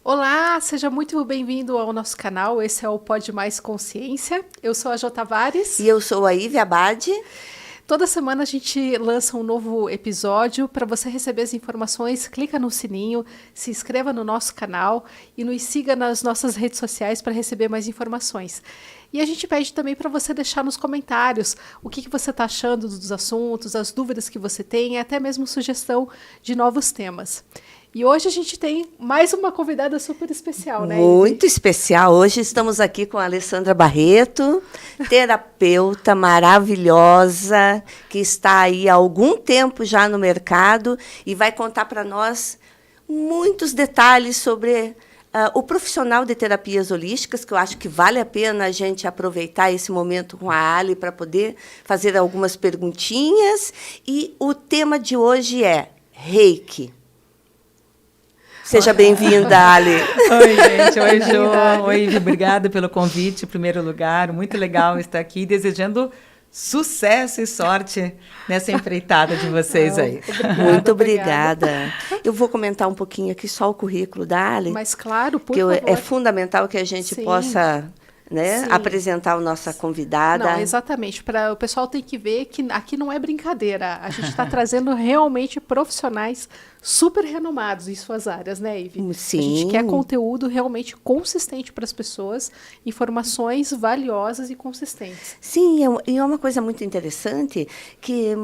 Olá, seja muito bem-vindo ao nosso canal. Esse é o Pode Mais Consciência. Eu sou a Jô Tavares. E eu sou a Ive Abade. Toda semana a gente lança um novo episódio. Para você receber as informações, clica no sininho, se inscreva no nosso canal e nos siga nas nossas redes sociais para receber mais informações. E a gente pede também para você deixar nos comentários o que você está achando dos assuntos, as dúvidas que você tem e até mesmo sugestão de novos temas. E hoje a gente tem mais uma convidada super especial, né? Muito especial. Hoje estamos aqui com a Alessandra Barreto, terapeuta maravilhosa, que está aí há algum tempo já no mercado e vai contar para nós muitos detalhes sobre o profissional de terapias holísticas, que eu acho que vale a pena a gente aproveitar esse momento com a Ali para poder fazer algumas perguntinhas. E o tema de hoje é Reiki. Seja bem-vinda, Ali. Oi, gente. Oi, Jô. Oi, Ivi. Obrigada pelo convite, em primeiro lugar. Muito legal estar aqui, desejando sucesso e sorte nessa empreitada de vocês aí. Muito obrigada. Eu vou comentar um pouquinho aqui só o currículo da Ali. Mas claro, por favor. favor. É fundamental que a gente possa... apresentar a nossa convidada. Não, exatamente. O pessoal tem que ver que aqui não é brincadeira. A gente está trazendo realmente profissionais super renomados em suas áreas, né, Ive? Sim. A gente quer conteúdo realmente consistente para as pessoas, informações valiosas e consistentes. Sim, e é uma coisa muito interessante que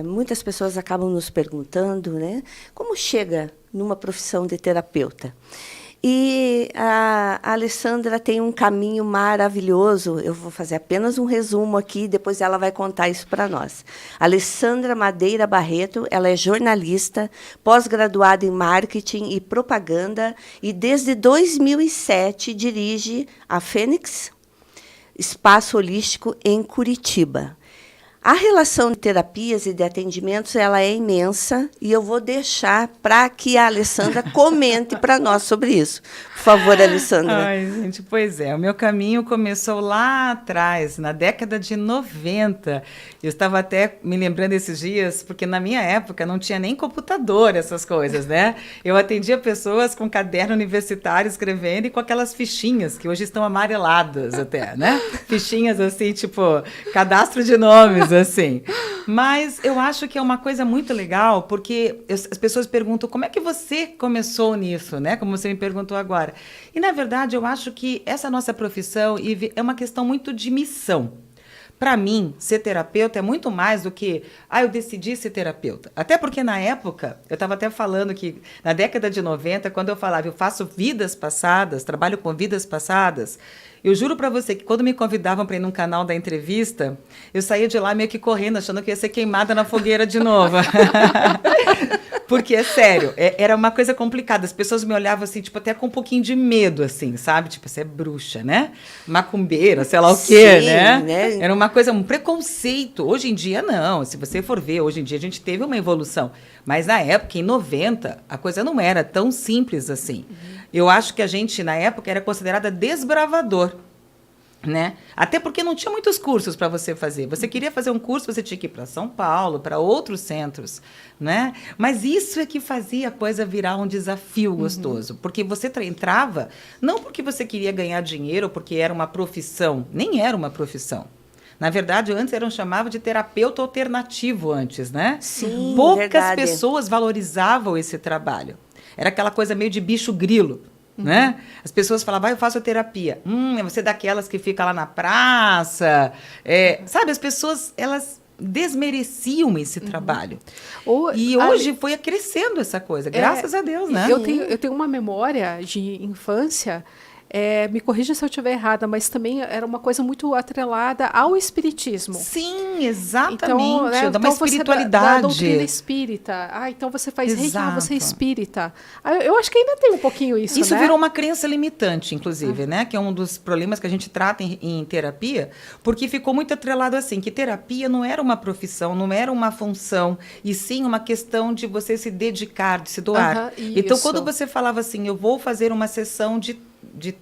muitas pessoas acabam nos perguntando, né? Como chega numa profissão de terapeuta? E a Alessandra tem um caminho maravilhoso. Eu vou fazer apenas um resumo aqui, depois ela vai contar isso para nós. Alessandra Madeira Barreto, ela é jornalista, pós-graduada em marketing e propaganda e desde 2007 dirige a Fênix Espaço Holístico em Curitiba. A relação de terapias e de atendimentos ela é imensa e eu vou deixar para que a Alessandra comente para nós sobre isso. Por favor, Alessandra. Ai, gente, pois é. O meu caminho começou lá atrás, na década de 90. Eu estava até me lembrando esses dias, porque na minha época não tinha nem computador, essas coisas, né? Eu atendia pessoas com caderno universitário escrevendo e com aquelas fichinhas, que hoje estão amareladas até, né? Fichinhas assim, tipo, cadastro de nomes, assim. Mas eu acho que é uma coisa muito legal, porque as pessoas perguntam como é que você começou nisso, né? Como você me perguntou agora. E, na verdade, eu acho que essa nossa profissão, Ive, é uma questão muito de missão. Para mim, ser terapeuta é muito mais do que, eu decidi ser terapeuta. Até porque, na época, eu estava até falando que, na década de 90, quando eu falava, eu faço vidas passadas, trabalho com vidas passadas, eu juro para você que quando me convidavam para ir num canal da entrevista, eu saía de lá meio que correndo, achando que ia ser queimada na fogueira de novo. Porque, é sério, era uma coisa complicada. As pessoas me olhavam assim, tipo, até com um pouquinho de medo, assim, sabe? Tipo, você é bruxa, né? Macumbeira, sei lá o quê, né? Era uma coisa, um preconceito. Hoje em dia, não. Se você for ver, hoje em dia a gente teve uma evolução. Mas na época, em 90, a coisa não era tão simples assim. Eu acho que a gente, na época, era considerada desbravador. Né? Até porque não tinha muitos cursos para você fazer. Você queria fazer um curso, você tinha que ir para São Paulo, para outros centros, né? Mas isso é que fazia a coisa virar um desafio gostoso, porque você entrava não porque você queria ganhar dinheiro, ou porque era uma profissão, nem era uma profissão. Na verdade, antes chamavam de terapeuta alternativo antes, né? Sim, poucas pessoas valorizavam esse trabalho. Era aquela coisa meio de bicho grilo. Né? As pessoas falavam, eu faço terapia. Você é daquelas que fica lá na praça. Sabe, as pessoas, elas desmereciam esse trabalho. E hoje foi crescendo essa coisa, graças a Deus, né? Eu tenho uma memória de infância... me corrija se eu estiver errada, mas também era uma coisa muito atrelada ao espiritismo. Sim, exatamente. Então, da uma espiritualidade. Da doutrina espírita. Então você faz reiki, você é espírita. Eu acho que ainda tem um pouquinho isso, Isso né? virou uma crença limitante, inclusive, né? Que é um dos problemas que a gente trata em terapia, porque ficou muito atrelado assim, que terapia não era uma profissão, não era uma função, e sim uma questão de você se dedicar, de se doar. Então, quando você falava assim, eu vou fazer uma sessão de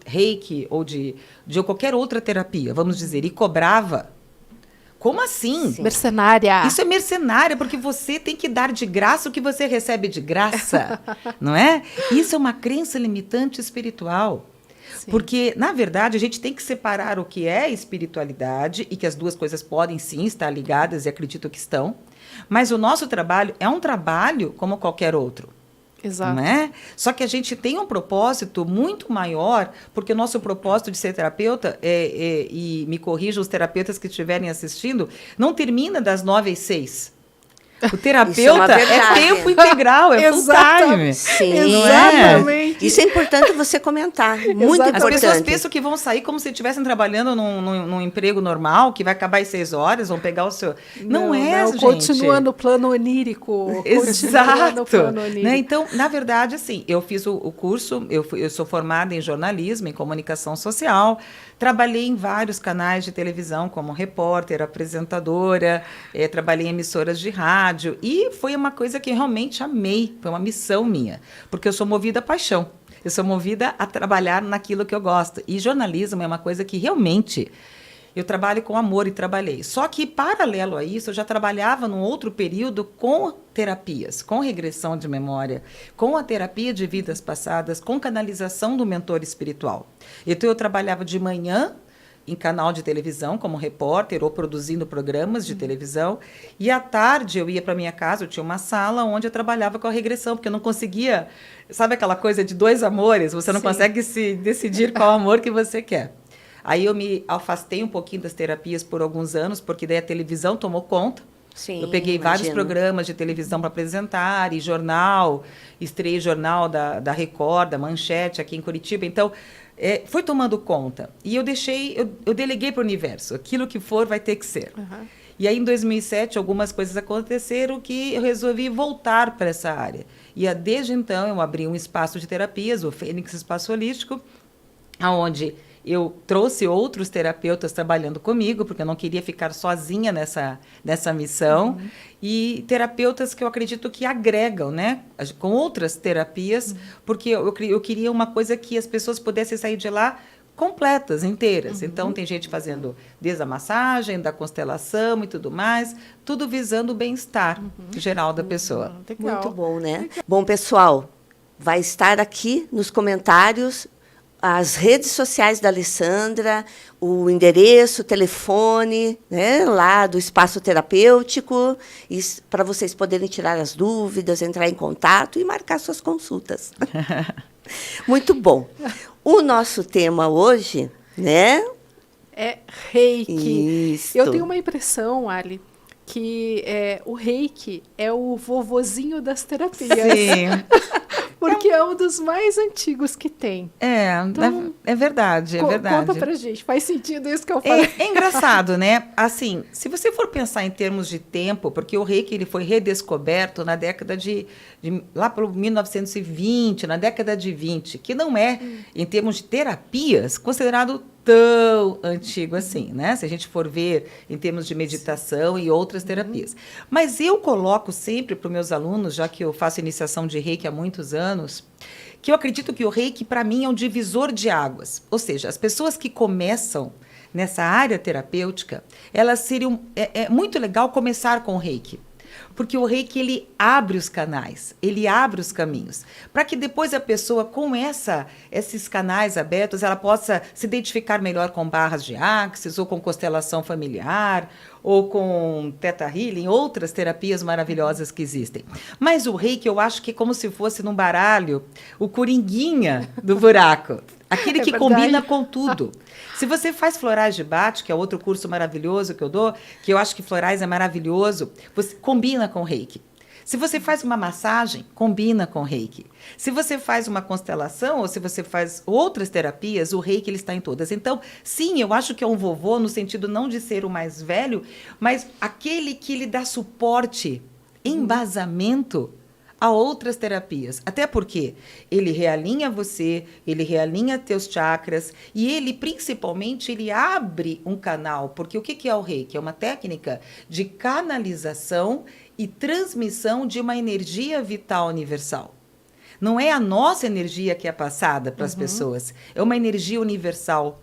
reiki ou de qualquer outra terapia, vamos dizer, e cobrava, como assim? Sim. Mercenária. Isso é mercenária, porque você tem que dar de graça o que você recebe de graça, não é? Isso é uma crença limitante espiritual. Sim. Porque, na verdade, a gente tem que separar o que é espiritualidade e que as duas coisas podem sim estar ligadas e acredito que estão. Mas o nosso trabalho é um trabalho como qualquer outro. Exato. Não é? Só que a gente tem um propósito muito maior, porque o nosso propósito de ser terapeuta, e me corrijam os terapeutas que estiverem assistindo, não termina das 9 às 6. O terapeuta é tempo integral, é full time. Sim, Exatamente. Isso é importante você comentar. Muito Exato. As importante. pessoas pensam que vão sair como se estivessem trabalhando num emprego normal, que vai acabar às 6 horas, vão pegar o seu... Não, gente. Continua no plano onírico. Exato. No plano onírico. Né? Então, na verdade, assim, eu fiz o curso, eu sou formada em jornalismo, em comunicação social, trabalhei em vários canais de televisão como repórter, apresentadora, trabalhei em emissoras de rádio e foi uma coisa que realmente amei, foi uma missão minha, porque eu sou movida a paixão, eu sou movida a trabalhar naquilo que eu gosto. E jornalismo é uma coisa que realmente eu trabalho com amor e trabalhei. Só que, paralelo a isso, eu já trabalhava num outro período com terapias, com regressão de memória, com a terapia de vidas passadas, com canalização do mentor espiritual. Então, eu trabalhava de manhã em canal de televisão, como repórter ou produzindo programas de televisão, e à tarde eu ia para minha casa, eu tinha uma sala onde eu trabalhava com a regressão, porque eu não conseguia, sabe aquela coisa de dois amores? Você não consegue se decidir qual amor que você quer. Aí eu me afastei um pouquinho das terapias por alguns anos, porque daí a televisão tomou conta. Sim, eu peguei vários programas de televisão para apresentar, e jornal, estreiei jornal da Record, da Manchete, aqui em Curitiba. Então, foi tomando conta. E eu deleguei para o universo. Aquilo que for vai ter que ser. Uhum. E aí, em 2007, algumas coisas aconteceram que eu resolvi voltar para essa área. E desde então, eu abri um espaço de terapias, o Fênix Espaço Holístico, onde eu trouxe outros terapeutas trabalhando comigo, porque eu não queria ficar sozinha nessa missão. Uhum. E terapeutas que eu acredito que agregam, né? Com outras terapias, porque eu queria uma coisa que as pessoas pudessem sair de lá completas, inteiras. Uhum. Então, tem gente fazendo desde a massagem, da constelação e tudo mais, tudo visando o bem-estar geral da pessoa. Muito bom, né? Bom, pessoal, vai estar aqui nos comentários as redes sociais da Alessandra, o endereço, o telefone, né, lá do espaço terapêutico, para vocês poderem tirar as dúvidas, entrar em contato e marcar suas consultas. Muito bom. O nosso tema hoje, né? É Reiki. Isso. Eu tenho uma impressão, Ali, que o Reiki é o vovozinho das terapias. Sim. Porque é um dos mais antigos que tem. Então, é verdade, é verdade. Conta pra gente, faz sentido isso que eu falei? É engraçado, né? Assim, se você for pensar em termos de tempo, porque o Reiki ele foi redescoberto na década lá para 1920, na década de 20, que não é, em termos de terapias, considerado tão antigo assim, né? Se a gente for ver em termos de meditação e outras terapias. Mas eu coloco sempre para os meus alunos, já que eu faço iniciação de Reiki há muitos anos, que eu acredito que o Reiki, para mim, é um divisor de águas. Ou seja, as pessoas que começam nessa área terapêutica, elas seriam... É muito legal começar com o Reiki. Porque o Reiki, ele abre os canais, ele abre os caminhos, para que depois a pessoa, com esses canais abertos, ela possa se identificar melhor com barras de Axis, ou com constelação familiar, ou com Theta Healing, outras terapias maravilhosas que existem. Mas o Reiki, eu acho que é como se fosse num baralho, o coringuinha do buraco. Aquele que combina com tudo. Se você faz florais de Bach, que é outro curso maravilhoso que eu dou, que eu acho que florais é maravilhoso, você combina com Reiki. Se você faz uma massagem, combina com Reiki. Se você faz uma constelação ou se você faz outras terapias, o Reiki ele está em todas. Então, sim, eu acho que é um vovô no sentido não de ser o mais velho, mas aquele que lhe dá suporte, embasamento a outras terapias. Até porque ele realinha você, ele realinha teus chakras e ele, principalmente, ele abre um canal. Porque o que é o Reiki? É uma técnica de canalização e transmissão de uma energia vital universal. Não é a nossa energia que é passada para as pessoas, é uma energia universal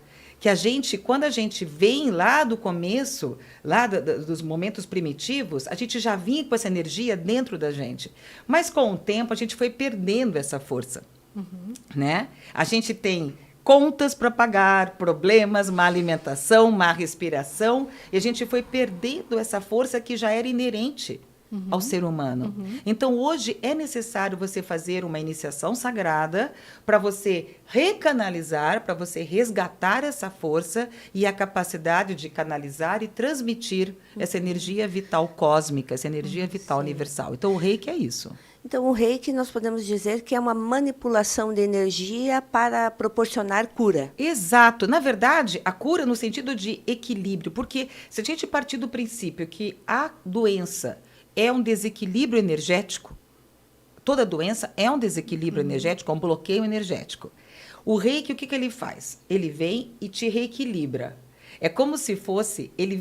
que quando a gente vem lá do começo, lá dos momentos primitivos, a gente já vinha com essa energia dentro da gente. Mas com o tempo a gente foi perdendo essa força, né? A gente tem contas para pagar, problemas, má alimentação, má respiração, e a gente foi perdendo essa força que já era inerente ao ser humano. Então, hoje é necessário você fazer uma iniciação sagrada para você recanalizar, para você resgatar essa força e a capacidade de canalizar e transmitir essa energia vital cósmica, essa energia vital universal. Então, o Reiki é isso. Então, o Reiki, nós podemos dizer que é uma manipulação de energia para proporcionar cura. Exato. Na verdade, a cura no sentido de equilíbrio, porque se a gente partir do princípio que a doença é um desequilíbrio energético, toda doença é um desequilíbrio energético, é um bloqueio energético. O Reiki, o que ele faz? Ele vem e te reequilibra. É como se fosse, ele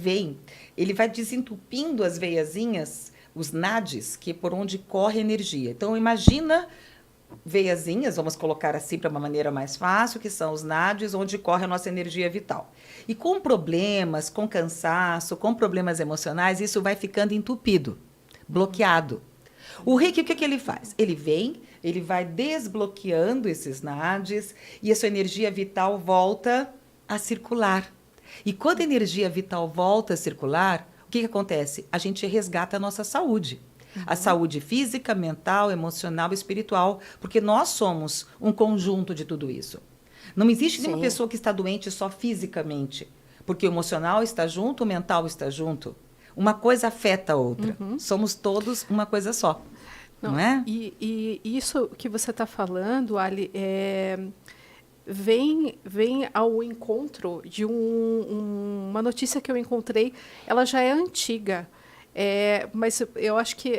vai desentupindo as veiazinhas, os nadis, que é por onde corre a energia. Então, imagina veiazinhas, vamos colocar assim para uma maneira mais fácil, que são os nadis, onde corre a nossa energia vital. E com problemas, com cansaço, com problemas emocionais, isso vai ficando entupido, bloqueado. O Reiki, o que ele faz? Ele vem, ele vai desbloqueando esses nadis e a sua energia vital volta a circular. E quando a energia vital volta a circular, o que acontece? A gente resgata a nossa saúde. A saúde física, mental, emocional e espiritual, porque nós somos um conjunto de tudo isso. Não existe nenhuma pessoa que está doente só fisicamente, porque o emocional está junto, o mental está junto. Uma coisa afeta a outra. Somos todos uma coisa só. Não é? E isso que você está falando, Ali, vem ao encontro de uma notícia que eu encontrei. Ela já é antiga, mas eu acho que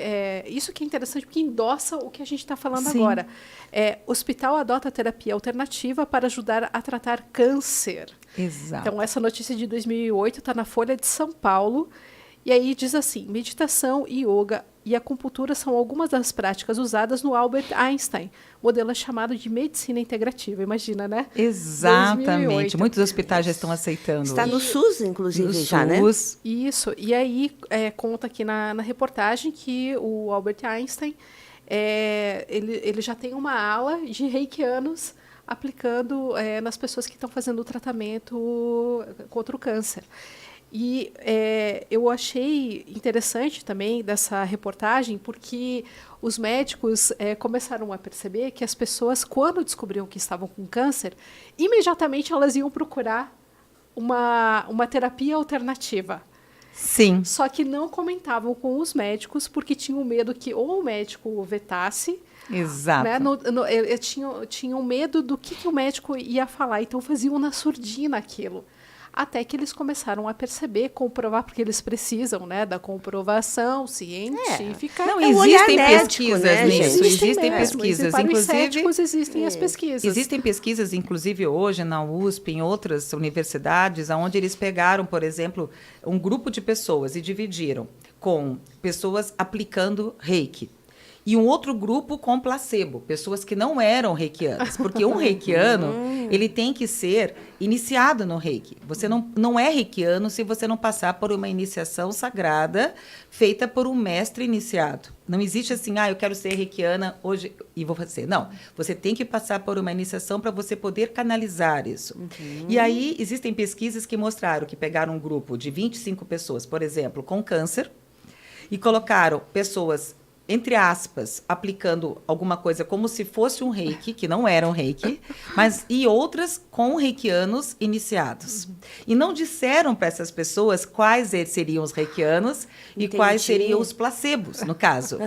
isso que é interessante, porque endossa o que a gente está falando agora. Hospital adota terapia alternativa para ajudar a tratar câncer. Exato. Então, essa notícia de 2008 está na Folha de São Paulo. E aí diz assim: meditação, yoga e acupuntura são algumas das práticas usadas no Albert Einstein. O modelo é chamado de medicina integrativa. Imagina, né? Exatamente. 2008. Muitos hospitais já estão aceitando. Está no SUS, inclusive, no já, SUS. né? Isso. E aí conta aqui na reportagem que o Albert Einstein ele já tem uma ala de reikianos aplicando nas pessoas que estão fazendo o tratamento contra o câncer. E eu achei interessante também dessa reportagem, porque os médicos começaram a perceber que as pessoas, quando descobriam que estavam com câncer, imediatamente elas iam procurar uma terapia alternativa. Sim. Só que não comentavam com os médicos, porque tinham medo que ou o médico vetasse. Exato. Né, tinham medo do que o médico ia falar, então faziam na surdina aquilo. Até que eles começaram a perceber, comprovar, porque eles precisam, né, da comprovação científica. Não, um olhar existem médico, pesquisas né, nisso. gente? Existem mesmo. pesquisas, Para os inclusive. céticos existem as pesquisas. Existem pesquisas, inclusive hoje na USP, em outras universidades, onde eles pegaram, por exemplo, um grupo de pessoas e dividiram com pessoas aplicando Reiki. E um outro grupo com placebo, pessoas que não eram reikianas. Porque um reikiano, ele tem que ser iniciado no Reiki. Você não é reikiano se você não passar por uma iniciação sagrada feita por um mestre iniciado. Não existe assim, eu quero ser reikiana hoje e vou fazer. Não, você tem que passar por uma iniciação para você poder canalizar isso. E aí existem pesquisas que mostraram que pegaram um grupo de 25 pessoas, por exemplo, com câncer, e colocaram pessoas, entre aspas, aplicando alguma coisa como se fosse um reiki, que não era um reiki, e outras com reikianos iniciados. E não disseram para essas pessoas quais seriam os reikianos e quais seriam os placebos, no caso.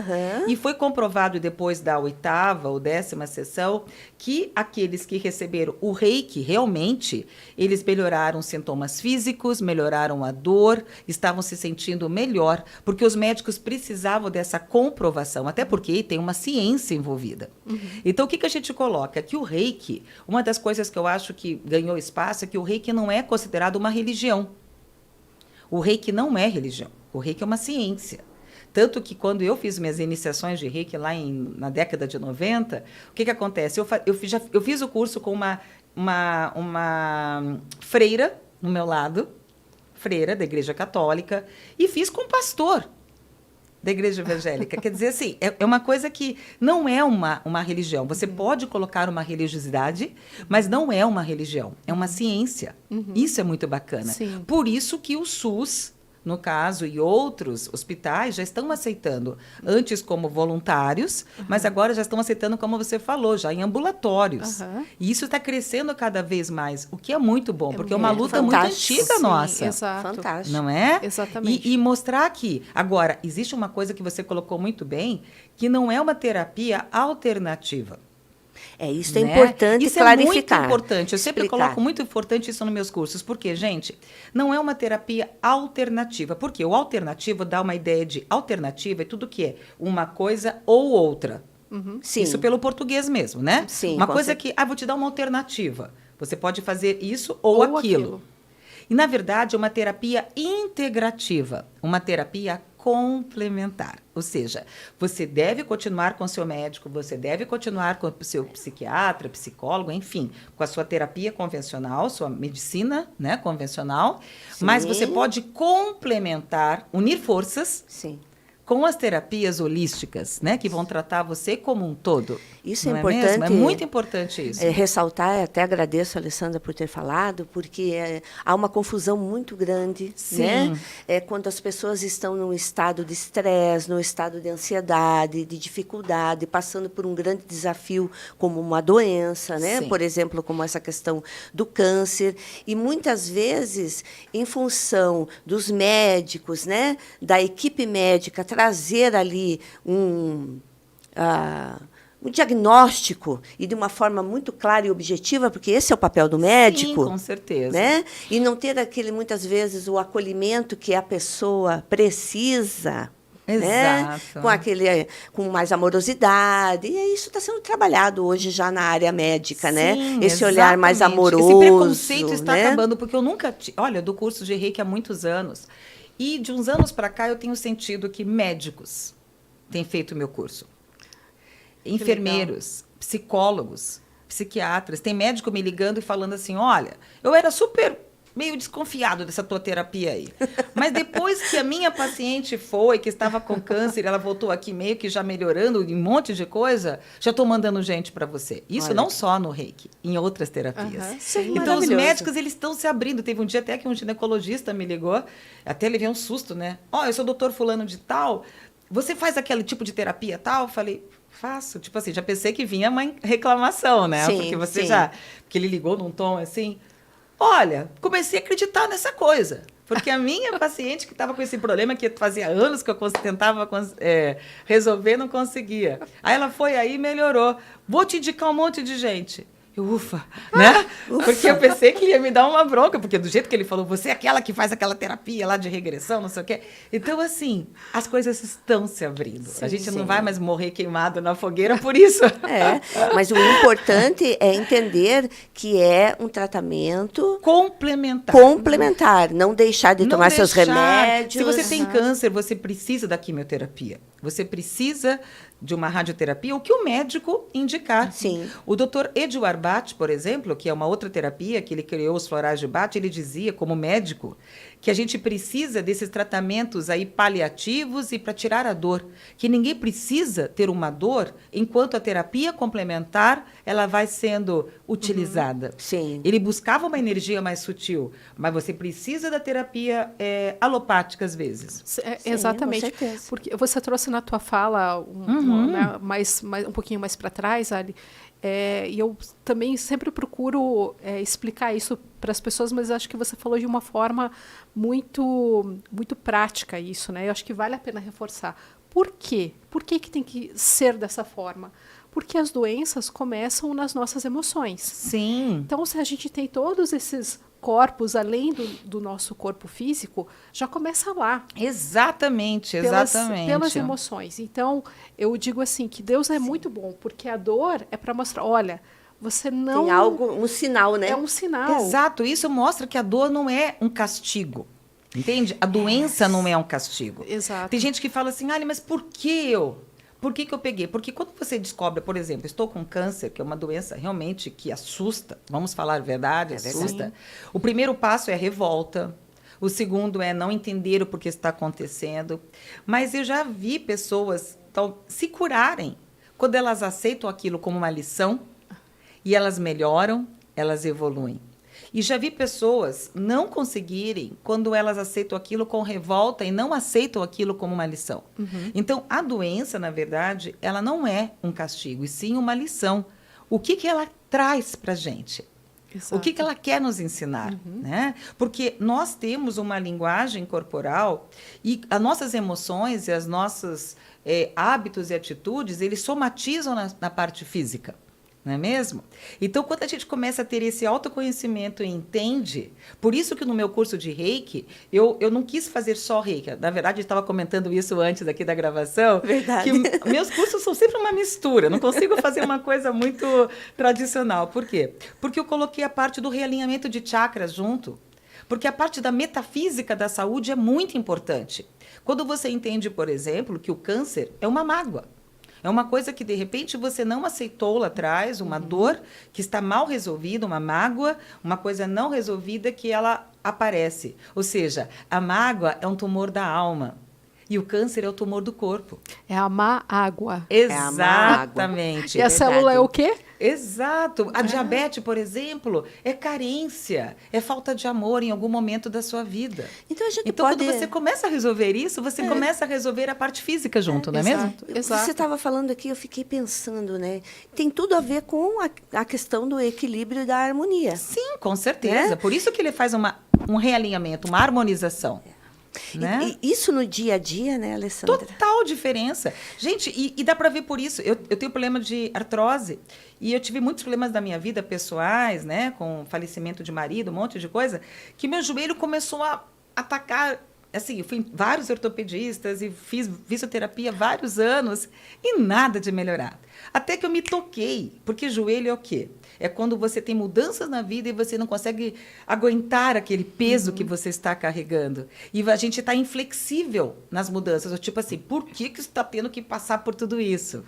E foi comprovado depois da 8ª ou 10ª sessão que aqueles que receberam o reiki, realmente, eles melhoraram sintomas físicos, melhoraram a dor, estavam se sentindo melhor, porque os médicos precisavam dessa comprovação, até porque tem uma ciência envolvida. Então, o que a gente coloca? Que o Reiki, uma das coisas que eu acho que ganhou espaço é que o Reiki não é considerado uma religião. O Reiki não é religião. O Reiki é uma ciência. Tanto que quando eu fiz minhas iniciações de Reiki lá na década de 90, o que acontece? Eu fiz o curso com uma uma freira no meu lado, freira da Igreja Católica, e fiz com pastor da Igreja Evangélica. Quer dizer, assim, é uma coisa que não é uma religião. Você pode colocar uma religiosidade, mas não é uma religião. É uma ciência. Isso é muito bacana. Sim. Por isso que o SUS, no caso, e outros hospitais já estão aceitando, antes como voluntários, mas agora já estão aceitando, como você falou, já em ambulatórios. E isso está crescendo cada vez mais, o que é muito bom, porque é uma luta muito antiga Sim, nossa. Exato. Fantástico. Não é? Exatamente. E mostrar que... Agora, existe uma coisa que você colocou muito bem, que não é uma terapia alternativa. Isso é importante isso clarificar. É muito importante. Eu sempre explicar. coloco muito importante isso nos meus cursos. Porque, gente, não é uma terapia alternativa. Porque o alternativo dá uma ideia de alternativa é tudo que é uma coisa ou outra. Sim. Isso pelo português mesmo, né? Sim, uma com coisa certeza. que, vou te dar uma alternativa. Você pode fazer isso ou aquilo. E, na verdade, é uma terapia integrativa. Uma terapia complementar. Ou seja, você deve continuar com o seu médico, você deve continuar com o seu psiquiatra, psicólogo, enfim, com a sua terapia convencional, sua medicina, né, convencional, mas você pode complementar, unir forças Sim. com as terapias holísticas, né, que vão tratar você como um todo. Isso é Não importante. mesmo? É muito importante isso. Ressaltar, até agradeço a Alessandra por ter falado, porque há uma confusão muito grande, Sim. né? Quando as pessoas estão num estado de estresse, num estado de ansiedade, de dificuldade, passando por um grande desafio como uma doença, né? Sim. Por exemplo, como essa questão do câncer, e muitas vezes, em função dos médicos, né? Da equipe médica trazer ali um diagnóstico e de uma forma muito clara e objetiva, porque esse é o papel do médico. Sim, com certeza. Né? E não ter muitas vezes, o acolhimento que a pessoa precisa. Né? Com mais amorosidade. E isso está sendo trabalhado hoje já na área médica, Sim, né? Esse exatamente. olhar mais amoroso. Esse preconceito está né? acabando, porque eu nunca... Olha, do curso de Reiki há muitos anos. E de uns anos para cá eu tenho sentido que médicos têm feito o meu curso. Enfermeiros, psicólogos, psiquiatras. Tem médico me ligando e falando assim, olha, eu era super meio desconfiado dessa tua terapia aí. Mas depois que a minha paciente foi, que estava com câncer, ela voltou aqui meio que já melhorando um monte de coisa, já estou mandando gente para você. Isso não só no Reiki, em outras terapias. Então, os médicos, eles estão se abrindo. Teve um dia até que um ginecologista me ligou, até levei um susto, né? Eu sou doutor fulano de tal, você faz aquele tipo de terapia tal? Eu falei... Faço. Tipo assim, já pensei que vinha uma reclamação, né? Sim, porque você sim. Porque ele ligou num tom assim... Olha, comecei a acreditar nessa coisa. Porque a minha paciente que estava com esse problema, que fazia anos que eu tentava resolver, não conseguia. Aí ela foi aí e melhorou. Vou te indicar um monte de gente. Ufa, né? Porque eu pensei que ele ia me dar uma bronca, porque do jeito que ele falou, você é aquela que faz aquela terapia lá de regressão, não sei o quê. Então, assim, as coisas estão se abrindo. Sim, a gente sim. não vai mais morrer queimado na fogueira por isso. Mas o importante é entender que é um tratamento complementar, não deixar de tomar seus remédios. Se você tem câncer, você precisa da quimioterapia. Você precisa de uma radioterapia, o que o médico indicar. Sim. O Dr. Edward Bach, por exemplo, que é uma outra terapia que ele criou, os florais de Bach, ele dizia, como médico, que a gente precisa desses tratamentos aí paliativos e para tirar a dor. Que ninguém precisa ter uma dor enquanto a terapia complementar ela vai sendo utilizada. Sim. Ele buscava uma energia mais sutil, mas você precisa da terapia alopática às vezes. Sim, exatamente. com certeza. Porque você trouxe na tua fala né, um pouquinho mais para trás, Ali, e eu também sempre procuro explicar isso para as pessoas, mas acho que você falou de uma forma muito, muito prática isso, né? Eu acho que vale a pena reforçar. Por quê? Por que tem que ser dessa forma? Porque as doenças começam nas nossas emoções. Sim. Então, se a gente tem todos esses corpos além do nosso corpo físico, já começa lá. Exatamente. Pelas emoções. Então, eu digo assim, que Deus é muito bom, porque a dor é para mostrar, olha, você não... Tem algo, um sinal, né? É um sinal. Exato. Isso mostra que a dor não é um castigo. Entende? A doença não é um castigo. Exato. Tem gente que fala assim, mas por que eu? Por que eu peguei? Porque quando você descobre, por exemplo, estou com câncer, que é uma doença realmente que assusta, vamos falar a verdade, assusta. O primeiro passo é a revolta. O segundo é não entender o porquê está acontecendo. Mas eu já vi pessoas se curarem quando elas aceitam aquilo como uma lição e elas melhoram, elas evoluem. E já vi pessoas não conseguirem quando elas aceitam aquilo com revolta e não aceitam aquilo como uma lição. Então, a doença, na verdade, ela não é um castigo, e sim uma lição. O que ela traz para a gente? Exato. O que ela quer nos ensinar? Né? Porque nós temos uma linguagem corporal e as nossas emoções e os nossos hábitos e atitudes, eles somatizam na parte física. Não é mesmo? Então, quando a gente começa a ter esse autoconhecimento e entende, por isso que no meu curso de Reiki, eu não quis fazer só Reiki. Na verdade, eu estava comentando isso antes aqui da gravação. Verdade. Que meus cursos são sempre uma mistura. Não consigo fazer uma coisa muito tradicional. Por quê? Porque eu coloquei a parte do realinhamento de chakras junto. Porque a parte da metafísica da saúde é muito importante. Quando você entende, por exemplo, que o câncer é uma mágoa. É uma coisa que, de repente, você não aceitou lá atrás, uma dor que está mal resolvida, uma mágoa, uma coisa não resolvida que ela aparece. Ou seja, a mágoa é um tumor da alma e o câncer é o tumor do corpo. É a má água. Exatamente. E a célula é o quê? Exato. A diabetes, por exemplo, é carência, é falta de amor em algum momento da sua vida. Então, a gente quando você começa a resolver isso, você começa a resolver a parte física junto, não é mesmo? Exato. Você estava falando aqui, eu fiquei pensando, né? Tem tudo a ver com a questão do equilíbrio e da harmonia. Sim, com certeza. Por isso que ele faz um realinhamento, uma harmonização. Né? E isso no dia a dia, né, Alessandra? Total diferença. Gente, e dá para ver por isso. Eu tenho problema de artrose e eu tive muitos problemas da minha vida pessoais, né, com falecimento de marido, um monte de coisa, que meu joelho começou a atacar. Assim, eu fui em vários ortopedistas e fiz fisioterapia vários anos e nada de melhorar. Até que eu me toquei, porque joelho é o quê? É quando você tem mudanças na vida e você não consegue aguentar aquele peso que você está carregando. E a gente está inflexível nas mudanças. Tipo assim, por que você está tendo que passar por tudo isso?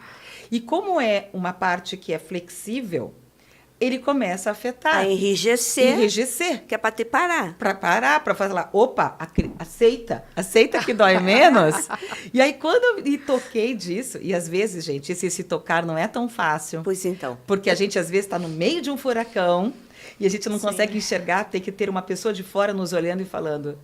E como é uma parte que é flexível, ele começa a afetar. A enrijecer. Enrijecer. Que é para te parar. Para parar, para falar, opa, aceita que dói menos. E aí, quando eu me toquei disso, e às vezes, gente, esse tocar não é tão fácil. Pois então. Porque a gente, às vezes, está no meio de um furacão e a gente não consegue enxergar, tem que ter uma pessoa de fora nos olhando e falando...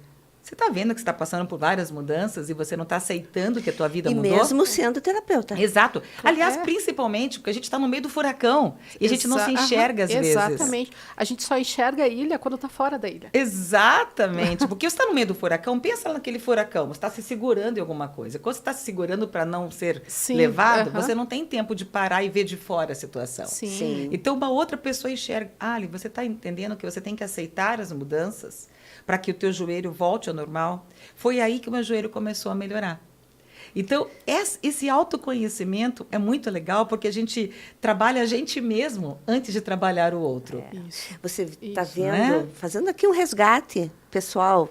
Você está vendo que você está passando por várias mudanças e você não está aceitando que a tua vida mudou? E mesmo sendo terapeuta. Exato. Aliás, principalmente porque a gente está no meio do furacão e a gente não se enxerga às vezes. Exatamente. A gente só enxerga a ilha quando está fora da ilha. Exatamente. Porque você está no meio do furacão, pensa naquele furacão, você está se segurando em alguma coisa. Quando você está se segurando para não ser levado, você não tem tempo de parar e ver de fora a situação. Sim. Então, uma outra pessoa enxerga, Ali, você está entendendo que você tem que aceitar as mudanças para que o teu joelho volte ao normal? Foi aí que o meu joelho começou a melhorar. Então, esse autoconhecimento é muito legal, porque a gente trabalha a gente mesmo antes de trabalhar o outro. Você está vendo, né? Fazendo aqui um resgate, pessoal.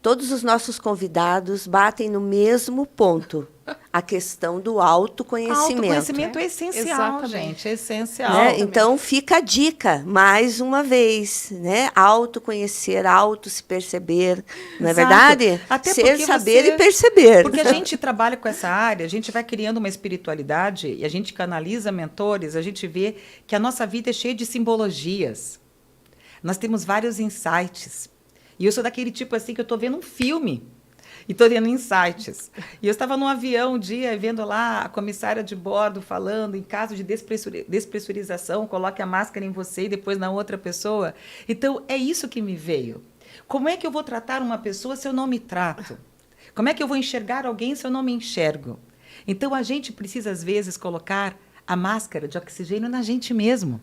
Todos os nossos convidados batem no mesmo ponto. A questão do autoconhecimento. Autoconhecimento é essencial, gente. É essencial. Né? Então, fica a dica, mais uma vez. Né? Autoconhecer, se perceber. Não é verdade? Até ser, saber e perceber. Porque a gente trabalha com essa área, a gente vai criando uma espiritualidade e a gente canaliza mentores, a gente vê que a nossa vida é cheia de simbologias. Nós temos vários insights. E eu sou daquele tipo assim que eu estou vendo um filme e estou vendo insights. E eu estava num avião um dia vendo lá a comissária de bordo falando em caso de despressurização, coloque a máscara em você e depois na outra pessoa. Então, é isso que me veio. Como é que eu vou tratar uma pessoa se eu não me trato? Como é que eu vou enxergar alguém se eu não me enxergo? Então, a gente precisa, às vezes, colocar a máscara de oxigênio na gente mesmo,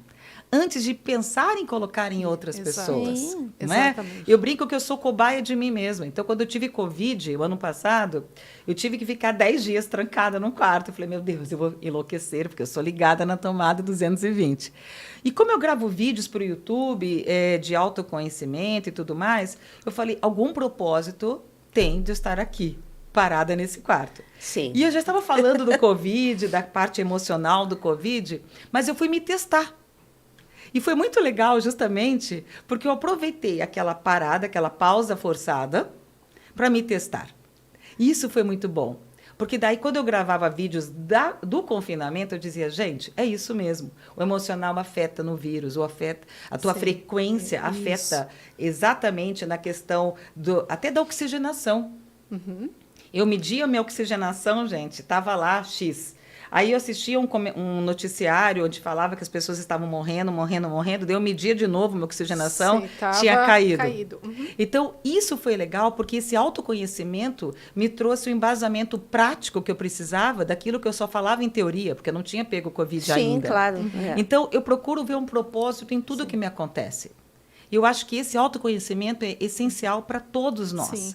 antes de pensar em colocar em outras pessoas. Sim, não é? exatamente. Eu brinco que eu sou cobaia de mim mesma. Então, quando eu tive Covid, o ano passado, eu tive que ficar 10 dias trancada num quarto. Eu falei, meu Deus, eu vou enlouquecer, porque eu sou ligada na tomada 220. E como eu gravo vídeos para o YouTube de autoconhecimento e tudo mais, eu falei, algum propósito tem de estar aqui. parada nesse quarto. Sim. E eu já estava falando do Covid, da parte emocional do Covid, mas eu fui me testar. E foi muito legal justamente porque eu aproveitei aquela parada, aquela pausa forçada, para me testar. E isso foi muito bom. Porque daí, quando eu gravava vídeos do confinamento, eu dizia, gente, é isso mesmo. O emocional afeta no vírus, a tua frequência afeta exatamente na questão até da oxigenação. Uhum. Eu media a minha oxigenação, gente, estava lá, X. Aí eu assistia um noticiário onde falava que as pessoas estavam morrendo, daí eu media de novo minha oxigenação, tinha caído. Uhum. Então, isso foi legal, porque esse autoconhecimento me trouxe o embasamento prático que eu precisava daquilo que eu só falava em teoria, porque eu não tinha pego Covid ainda. Sim, claro. Então, eu procuro ver um propósito em tudo que me acontece. E eu acho que esse autoconhecimento é essencial para todos nós. Sim.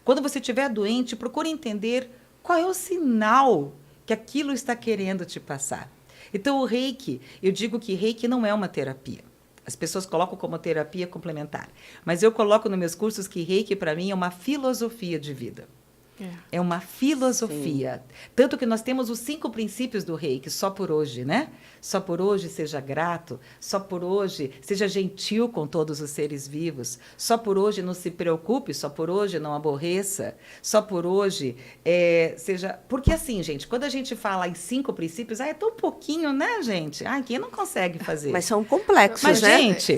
Quando você estiver doente, procure entender qual é o sinal que aquilo está querendo te passar. Então, o Reiki, eu digo que Reiki não é uma terapia. As pessoas colocam como terapia complementar. Mas eu coloco nos meus cursos que Reiki, para mim, é uma filosofia de vida. É uma filosofia. Sim. Tanto que nós temos os 5 princípios do Reiki, só por hoje, né? Só por hoje seja grato, só por hoje seja gentil com todos os seres vivos, só por hoje não se preocupe, só por hoje não aborreça, só por hoje seja... Porque assim, gente, quando a gente fala em 5 princípios, é tão pouquinho, né, gente? Quem não consegue fazer? Mas são complexos, Mas, né? gente,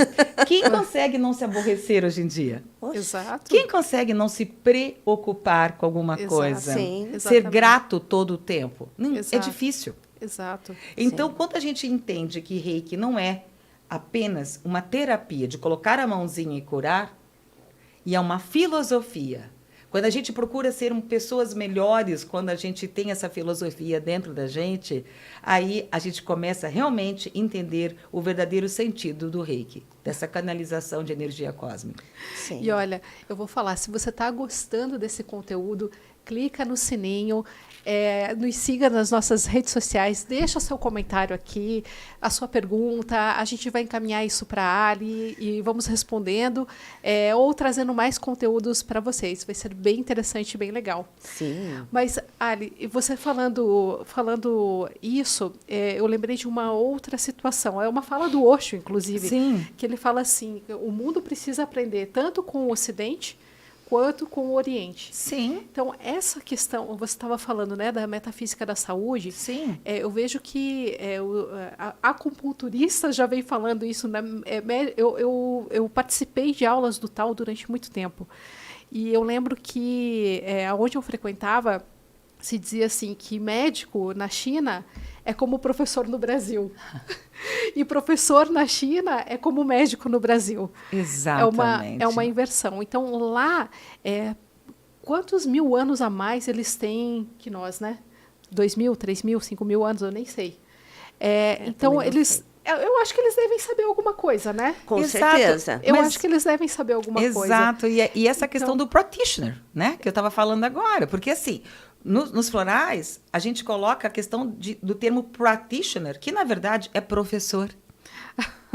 quem consegue não se aborrecer hoje em dia? Exato. Quem consegue não se preocupar com alguma coisa? Sim, ser grato todo o tempo? É difícil. Exato. Então, quando a gente entende que Reiki não é apenas uma terapia de colocar a mãozinha e curar, e é uma filosofia. Quando a gente procura ser pessoas melhores, quando a gente tem essa filosofia dentro da gente, aí a gente começa realmente a entender o verdadeiro sentido do Reiki, dessa canalização de energia cósmica. Sim. E olha, eu vou falar, se você está gostando desse conteúdo, clica no sininho, nos siga nas nossas redes sociais, deixa seu comentário aqui, a sua pergunta, a gente vai encaminhar isso para a Ali e vamos respondendo, ou trazendo mais conteúdos para vocês. Vai ser bem interessante e bem legal. Sim. Mas, Ali, você falando isso, eu lembrei de uma outra situação. É uma fala do Osho, inclusive, Sim. que ele fala assim, o mundo precisa aprender tanto com o Ocidente quanto com o Oriente. Sim. Então, essa questão, você estava falando, né, da metafísica da saúde. Sim. Eu vejo que a acupunturista já vem falando isso. Né, eu participei de aulas do tal durante muito tempo. E eu lembro que, onde eu frequentava, se dizia assim, que médico na China é como professor no Brasil. E professor na China é como médico no Brasil. Exatamente. É uma inversão. Então, lá, quantos mil anos a mais eles têm que nós, né? 2.000, 3.000, 5.000 anos, eu nem sei. Então, eles... Eu acho que eles devem saber alguma coisa, né? Com certeza. Eu acho que eles devem saber alguma coisa. Exato. E essa questão do practitioner, né? Que eu estava falando agora. Porque, assim... Nos florais, a gente coloca a questão do termo practitioner, que, na verdade, é professor.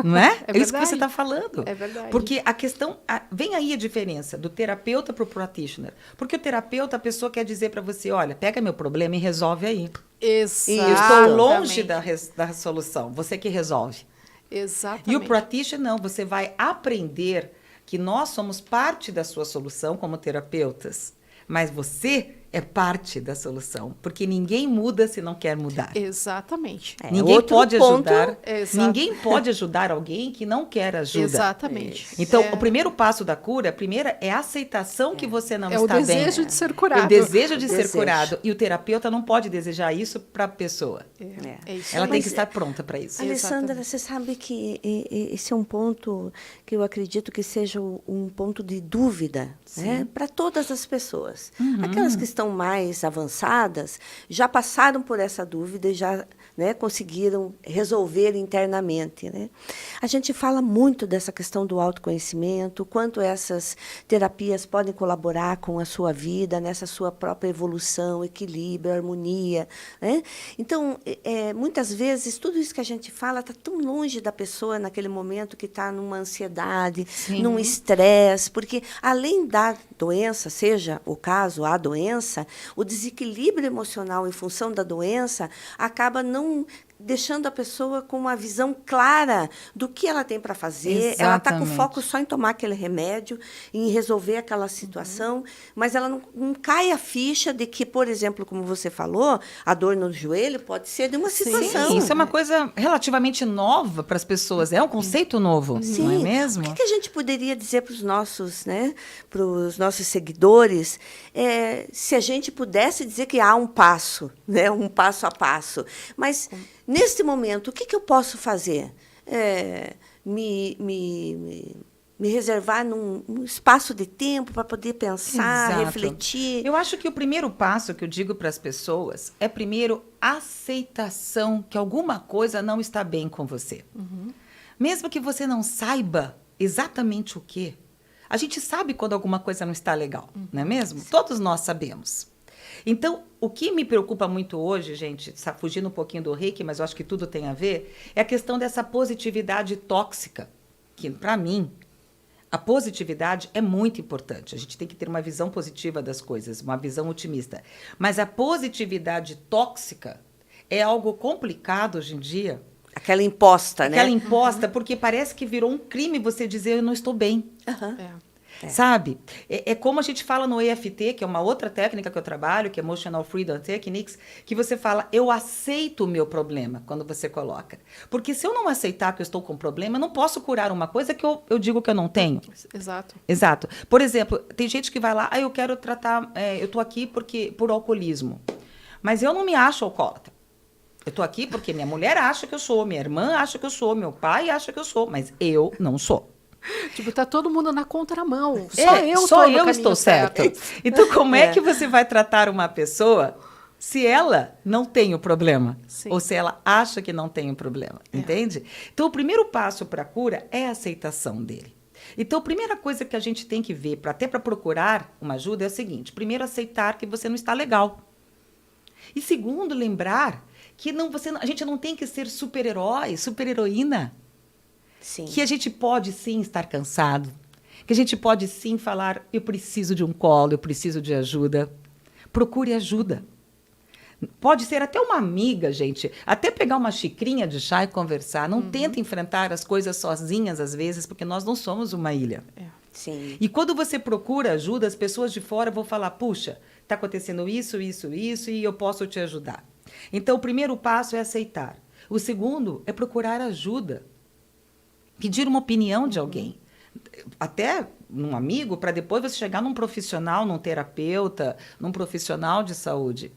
Não é? É isso que você está falando. É verdade. Porque a questão... vem aí a diferença do terapeuta para o practitioner. Porque o terapeuta, a pessoa quer dizer para você, olha, pega meu problema e resolve aí. Exatamente. Eu estou longe da solução. Você que resolve. Exatamente. E o practitioner, não. Você vai aprender que nós somos parte da sua solução como terapeutas. Mas você é parte da solução, porque ninguém muda se não quer mudar. Exatamente. Ninguém pode ajudar. Ninguém pode ajudar alguém que não quer ajuda. Exatamente. Então, o primeiro passo da cura, é a aceitação que você não está bem. É o desejo de ser curado. É o desejo de ser curado. E o terapeuta não pode desejar isso para a pessoa. É isso. Ela tem que estar pronta para isso. Alessandra, você sabe que esse é um ponto que eu acredito que seja um ponto de dúvida, né, para todas as pessoas. Aquelas que estão mais avançadas já passaram por essa dúvida e já né, conseguiram resolver internamente, né? A gente fala muito dessa questão do autoconhecimento, quanto essas terapias podem colaborar com a sua vida, nessa sua própria evolução, equilíbrio, harmonia, né? Então, muitas vezes, tudo isso que a gente fala está tão longe da pessoa naquele momento que está numa ansiedade, num estresse, porque, além da doença, seja o caso, a doença, o desequilíbrio emocional em função da doença acaba não deixando a pessoa com uma visão clara do que ela tem para fazer. Ela está com foco só em tomar aquele remédio, em resolver aquela situação, mas ela não cai a ficha de que, por exemplo, como você falou, a dor no joelho pode ser de uma situação. Sim, isso é uma coisa relativamente nova para as pessoas, é um conceito novo, Sim. não é mesmo? O que a gente poderia dizer para os nossos, né, seguidores, se a gente pudesse dizer que há um passo, né, um passo a passo, mas neste momento, o que eu posso fazer? Me reservar num espaço de tempo para poder pensar, Exato. refletir. Eu acho que o primeiro passo que eu digo para as pessoas é, primeiro, aceitação que alguma coisa não está bem com você. Mesmo que você não saiba exatamente o quê. A gente sabe quando alguma coisa não está legal, não é mesmo? Sim. Todos nós sabemos. Então, o que me preocupa muito hoje, gente, está fugindo um pouquinho do Reiki, mas eu acho que tudo tem a ver, é a questão dessa positividade tóxica, que, para mim, a positividade é muito importante. A gente tem que ter uma visão positiva das coisas, uma visão otimista. Mas a positividade tóxica é algo complicado hoje em dia. Aquela imposta, né? Aquela imposta, porque parece que virou um crime você dizer eu não estou bem. Sabe? É como a gente fala no EFT, que é uma outra técnica que eu trabalho, que é Emotional Freedom Techniques, que você fala, eu aceito o meu problema, quando você coloca. Porque se eu não aceitar que eu estou com problema, eu não posso curar uma coisa que eu digo que eu não tenho. Exato. Por exemplo, tem gente que vai lá, eu quero tratar, eu estou aqui por alcoolismo. Mas eu não me acho alcoólatra. Eu estou aqui porque minha mulher acha que eu sou, minha irmã acha que eu sou, meu pai acha que eu sou, mas eu não sou. Tipo, tá todo mundo na contramão. Só eu estou certo. Então, como é que você vai tratar uma pessoa se ela não tem o problema? Sim. Ou se ela acha que não tem o problema, entende? Então, o primeiro passo para a cura é a aceitação dele. Então, a primeira coisa que a gente tem que ver, até para procurar uma ajuda, é o seguinte. Primeiro, aceitar que você não está legal. E segundo, lembrar que a gente não tem que ser super-herói, super-heroína. Sim. Que a gente pode, sim, estar cansado. Que a gente pode, sim, falar, eu preciso de um colo, eu preciso de ajuda. Procure ajuda. Pode ser até uma amiga, gente. Até pegar uma xicrinha de chá e conversar. Não tenta enfrentar as coisas sozinhas, às vezes, porque nós não somos uma ilha. Sim. E quando você procura ajuda, as pessoas de fora vão falar, puxa, está acontecendo isso, e eu posso te ajudar. Então, o primeiro passo é aceitar. O segundo é procurar ajuda. Pedir uma opinião de alguém. Até num amigo, para depois você chegar num profissional, num terapeuta, num profissional de saúde.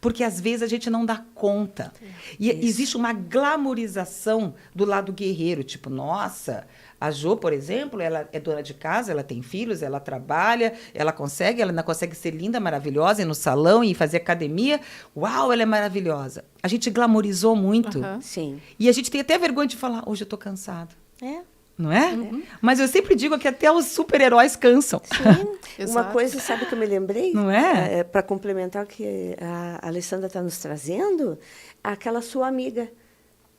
Porque, às vezes, a gente não dá conta. E existe uma glamorização do lado guerreiro. Tipo, nossa, a Jo, por exemplo, ela é dona de casa, ela tem filhos, ela trabalha, ela ainda consegue ser linda, maravilhosa, ir no salão e fazer academia. Uau, ela é maravilhosa. A gente glamorizou muito. Sim. E a gente tem até vergonha de falar, hoje eu estou cansada. Não é? Mas eu sempre digo que até os super-heróis cansam. Sim. Uma coisa, sabe que eu me lembrei? Não é? Para complementar o que a Alessandra está nos trazendo, aquela sua amiga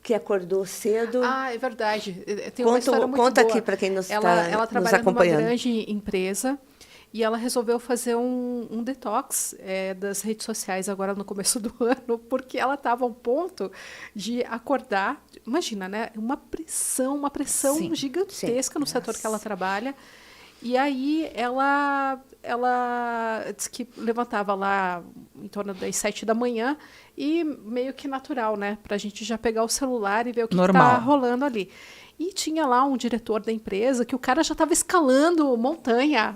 que acordou cedo. Ah, é verdade. Tem uma história muito conta boa. aqui para quem nos Ela trabalha acompanhando. numa grande empresa e ela resolveu fazer um detox das redes sociais agora no começo do ano, porque ela estava ao ponto de acordar. Imagina, né? Uma pressão Sim. gigantesca no setor que ela trabalha. E aí ela disse que levantava lá em torno das 7 da manhã e meio que natural, né? Para a gente já pegar o celular e ver o que está rolando ali. E tinha lá um diretor da empresa que o cara já estava escalando montanha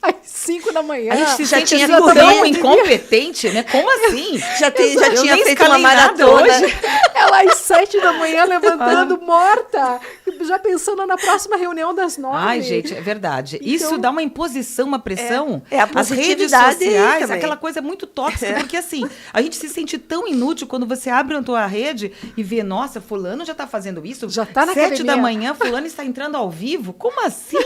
às 5 da manhã. A gente já tinha tão incompetente, né? Como assim? Já tinha feito uma maratona. Ela às 7 da manhã levantando morta. já pensando na próxima reunião das 9. Ai, gente, é verdade. Então, isso dá uma imposição, uma pressão. É a As redes positividade sociais, também. aquela coisa muito tóxica, porque assim, a gente se sente tão inútil quando você abre a tua rede e vê, nossa, fulano já está fazendo isso. Já tá na 7 da academia. manhã, fulano está entrando ao vivo. Como assim?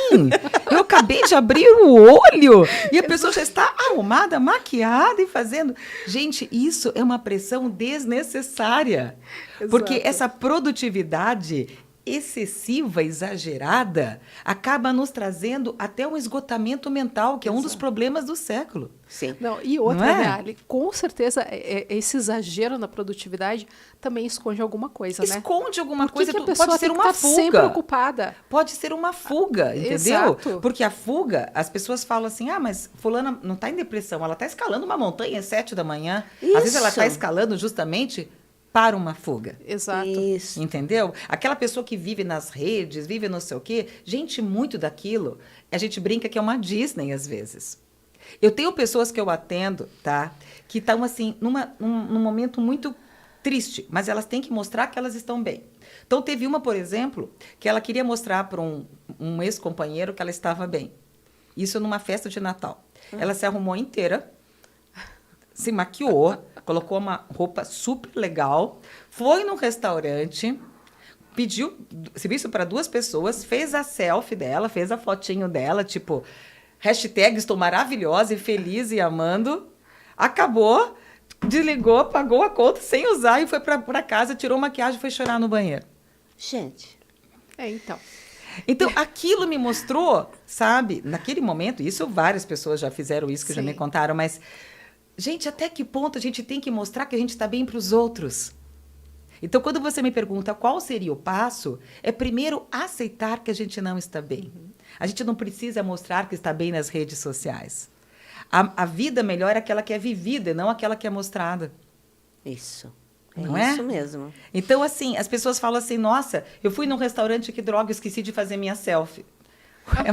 Eu acabei de abrir o olho e a pessoa já está arrumada, maquiada e fazendo. Gente, isso é uma pressão desnecessária. Porque Exato. essa produtividade excessiva, exagerada, acaba nos trazendo até um esgotamento mental, que é um dos problemas do século. Sim. Não, e outra, Não é? né, Ali? Com certeza, esse exagero na produtividade também esconde alguma coisa, né? Esconde alguma Por que coisa, que a pessoa pode ser tem que uma estar sempre fuga. ocupada? Pode ser uma fuga, entendeu? Exato. Porque a fuga, as pessoas falam assim, mas fulana não está em depressão, ela está escalando uma montanha às 7 da manhã. Às vezes ela está Isso. escalando justamente para uma fuga. Exato. Isso. Entendeu? Aquela pessoa que vive nas redes, vive não sei o quê, gente, muito daquilo, a gente brinca que é uma Disney às vezes. Eu tenho pessoas que eu atendo, tá? Que estão assim, num momento muito triste, mas elas têm que mostrar que elas estão bem. Então, teve uma, por exemplo, que ela queria mostrar para um ex-companheiro que ela estava bem. Isso numa festa de Natal. Ela se arrumou inteira, se maquiou, colocou uma roupa super legal, foi num restaurante, pediu serviço para 2 pessoas, fez a selfie dela, fez a fotinho dela, tipo, hashtag estou maravilhosa e feliz e amando. Acabou, desligou, pagou a conta sem usar e foi para casa, tirou maquiagem e foi chorar no banheiro. Gente, Então. Então, aquilo me mostrou, sabe, naquele momento, isso várias pessoas já fizeram isso, que já Sim. me contaram, mas, gente, até que ponto a gente tem que mostrar que a gente está bem para os outros? Então, quando você me pergunta qual seria o passo, é primeiro aceitar que a gente não está bem. A gente não precisa mostrar que está bem nas redes sociais. A vida melhor é aquela que é vivida e não aquela que é mostrada. isso. Não é? Isso mesmo. Então, assim, as pessoas falam assim, nossa, eu fui num restaurante, que droga, eu esqueci de fazer minha selfie.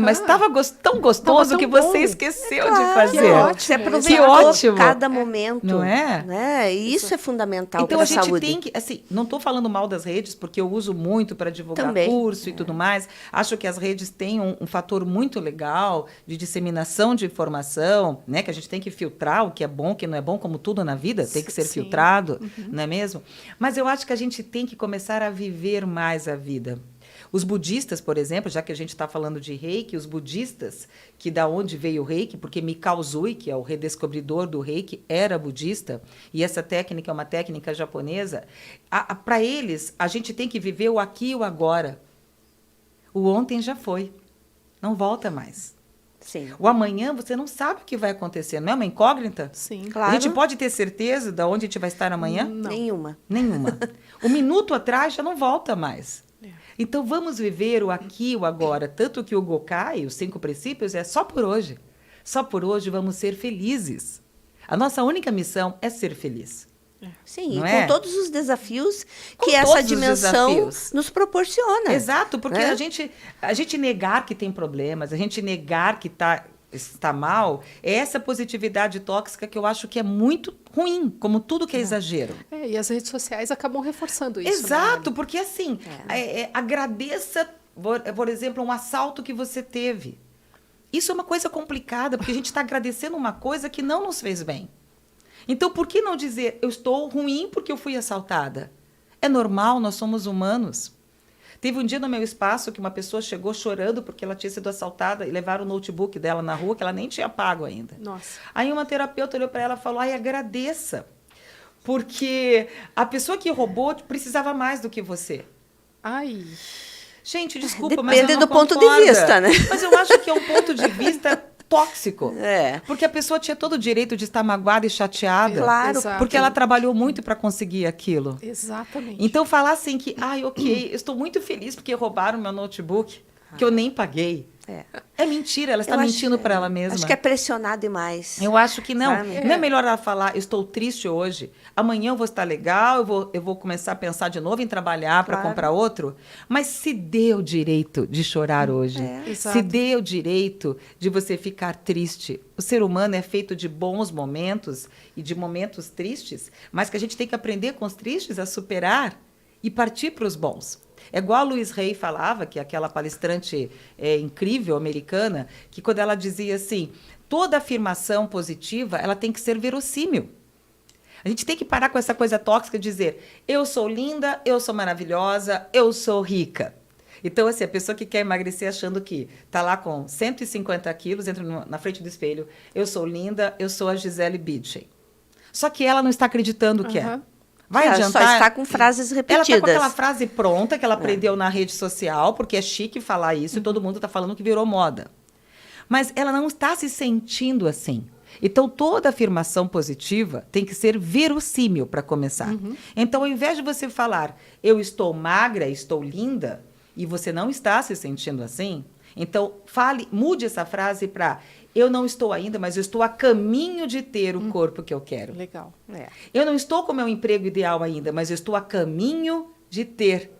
Mas estava tão gostoso tão que você bom. esqueceu de Claro, fazer. que ótimo. Você aproveitou Que ótimo. cada momento. Não é? Né? E isso é fundamental Então para a gente saúde. tem que, assim, não estou falando mal das redes, porque eu uso muito para divulgar Também. curso e tudo mais. Acho que as redes têm um fator muito legal de disseminação de informação, né? Que a gente tem que filtrar o que é bom, o que não é bom, como tudo na vida, tem que ser Sim. filtrado, não é mesmo? Mas eu acho que a gente tem que começar a viver mais a vida. Os budistas, por exemplo, já que a gente está falando de Reiki, os budistas, que da onde veio o Reiki, porque Mikao Usui, que é o redescobridor do Reiki, era budista, e essa técnica é uma técnica japonesa, para eles, a gente tem que viver o aqui e o agora. O ontem já foi, não volta mais. Sim. O amanhã você não sabe o que vai acontecer, não é uma incógnita? Sim. Claro. A gente pode ter certeza de onde a gente vai estar amanhã? Não. Nenhuma. Nenhuma. O minuto atrás já não volta mais. É. Então vamos viver o aqui e o agora. Tanto que o Gokai, os 5 princípios, é só por hoje. Só por hoje vamos ser felizes. A nossa única missão é ser feliz. Sim, Não e é? com todos os desafios Com que essa todos os dimensão desafios. nos proporciona. Exato, porque Né? a gente negar que tem problemas, a gente negar que está mal, é essa positividade tóxica que eu acho que é muito ruim, como tudo que é exagero. E as redes sociais acabam reforçando isso. Exato, Né? porque assim, agradeça, por exemplo, um assalto que você teve. Isso é uma coisa complicada, porque a gente está agradecendo uma coisa que não nos fez bem. Então, por que não dizer, eu estou ruim porque eu fui assaltada? É normal, nós somos humanos. Teve um dia no meu espaço que uma pessoa chegou chorando porque ela tinha sido assaltada e levaram o notebook dela na rua, que ela nem tinha pago ainda. Nossa. Aí uma terapeuta olhou para ela e falou, agradeça, porque a pessoa que roubou precisava mais do que você. Ai. Gente, desculpa, mas eu Depende não do ponto de concordo. vista, né? Mas eu acho que é um ponto de vista tóxico. É. Porque a pessoa tinha todo o direito de estar magoada e chateada. Claro. Exato. Porque ela trabalhou muito para conseguir aquilo. Exatamente. Então, falar assim que, ok, eu estou muito feliz porque roubaram meu notebook, que eu nem paguei. É mentira, ela está Eu acho- mentindo para ela mesma. Acho que é pressionar demais. Eu acho que não. Sabe? Não é melhor ela falar, eu estou triste hoje, amanhã eu vou estar legal, eu vou começar a pensar de novo em trabalhar para Claro. comprar outro. Mas se dê o direito de chorar hoje. Exato. Se dê o direito de você ficar triste. O ser humano é feito de bons momentos e de momentos tristes, mas que a gente tem que aprender com os tristes a superar e partir para os bons. É igual a Louise Hay falava, que é aquela palestrante incrível americana, que quando ela dizia assim, toda afirmação positiva, ela tem que ser verossímil. A gente tem que parar com essa coisa tóxica de dizer, eu sou linda, eu sou maravilhosa, eu sou rica. Então, assim, a pessoa que quer emagrecer achando que está lá com 150 quilos, entra na frente do espelho, eu sou linda, eu sou a Gisele Bündchen. Só que ela não está acreditando que é. Vai adiantar? Ela só está com frases repetidas. Ela está com aquela frase pronta que ela aprendeu na rede social, porque é chique falar isso e todo mundo está falando que virou moda. Mas ela não está se sentindo assim. Então, toda afirmação positiva tem que ser verossímil para começar. Então, ao invés de você falar, eu estou magra, estou linda, e você não está se sentindo assim, então mude essa frase para eu não estou ainda, mas eu estou a caminho de ter o corpo que eu quero. Legal. Eu não estou com o meu emprego ideal ainda, mas eu estou a caminho de ter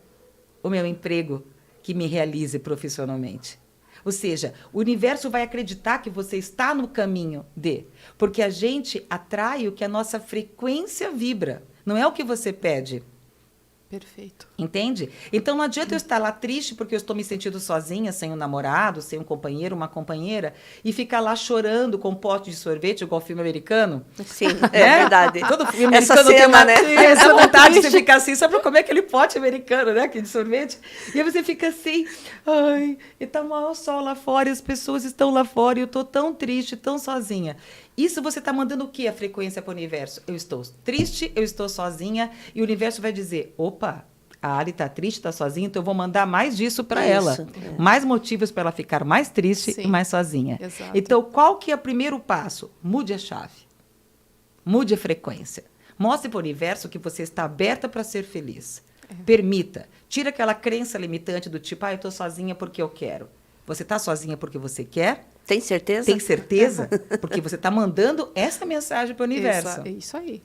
o meu emprego que me realize profissionalmente. Ou seja, o universo vai acreditar que você está no caminho porque a gente atrai o que a nossa frequência vibra, não é o que você pede. Perfeito. Entende? Então não adianta eu estar lá triste porque eu estou me sentindo sozinha, sem um namorado, sem um companheiro, uma companheira, e ficar lá chorando com um pote de sorvete, igual filme americano. Sim, é verdade. Todo filme Essa americano cena, tem uma, né? essa vontade de você ficar assim, só para comer aquele pote americano, né? Aquele sorvete. E aí você fica assim, ai, e tá mal o sol lá fora, e as pessoas estão lá fora, e eu tô tão triste, tão sozinha. Isso você está mandando o que a frequência para o universo? Eu estou triste, eu estou sozinha, e o universo vai dizer, opa, a Ali está triste, está sozinha, então eu vou mandar mais disso para ela. Mais motivos para ela ficar mais triste e mais sozinha. Exato. Então, qual que é o primeiro passo? Mude a chave. Mude a frequência. Mostre para o universo que você está aberta para ser feliz. Permita. Tira aquela crença limitante do tipo, eu estou sozinha porque eu quero. Você está sozinha porque você quer? Tem certeza? Tem certeza? Porque você está mandando essa mensagem para o universo. É isso aí.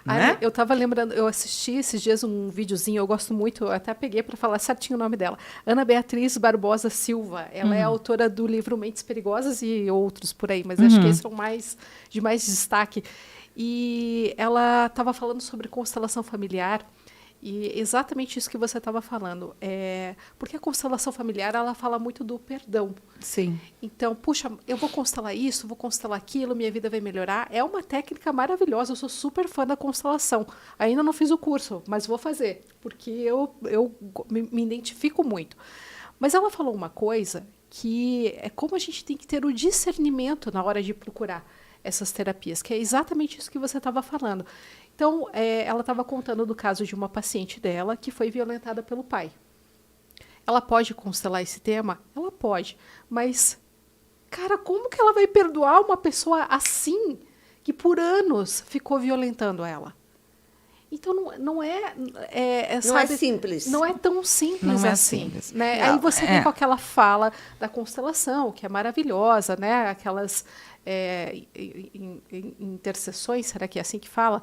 Né? Eu estava lembrando, eu assisti esses dias um videozinho, eu gosto muito, eu até peguei para falar certinho o nome dela. Ana Beatriz Barbosa Silva. Ela é autora do livro Mentes Perigosas e outros por aí, mas acho que esses são de mais destaque. E ela estava falando sobre constelação familiar. E exatamente isso que você estava falando. Porque a constelação familiar, ela fala muito do perdão. Sim. Então, puxa, eu vou constelar isso, vou constelar aquilo, minha vida vai melhorar. É uma técnica maravilhosa, eu sou super fã da constelação. Ainda não fiz o curso, mas vou fazer, porque eu me identifico muito. Mas ela falou uma coisa que é como a gente tem que ter o discernimento na hora de procurar essas terapias, que é exatamente isso que você estava falando. Então, ela estava contando do caso de uma paciente dela que foi violentada pelo pai. Ela pode constelar esse tema? Ela pode. Mas, cara, como que ela vai perdoar uma pessoa assim, que por anos ficou violentando ela? Então, não é simples. Não é tão simples assim. Simples. Né? Aí você vem com aquela fala da constelação, que é maravilhosa, né? Aquelas interseções, será que é assim que fala?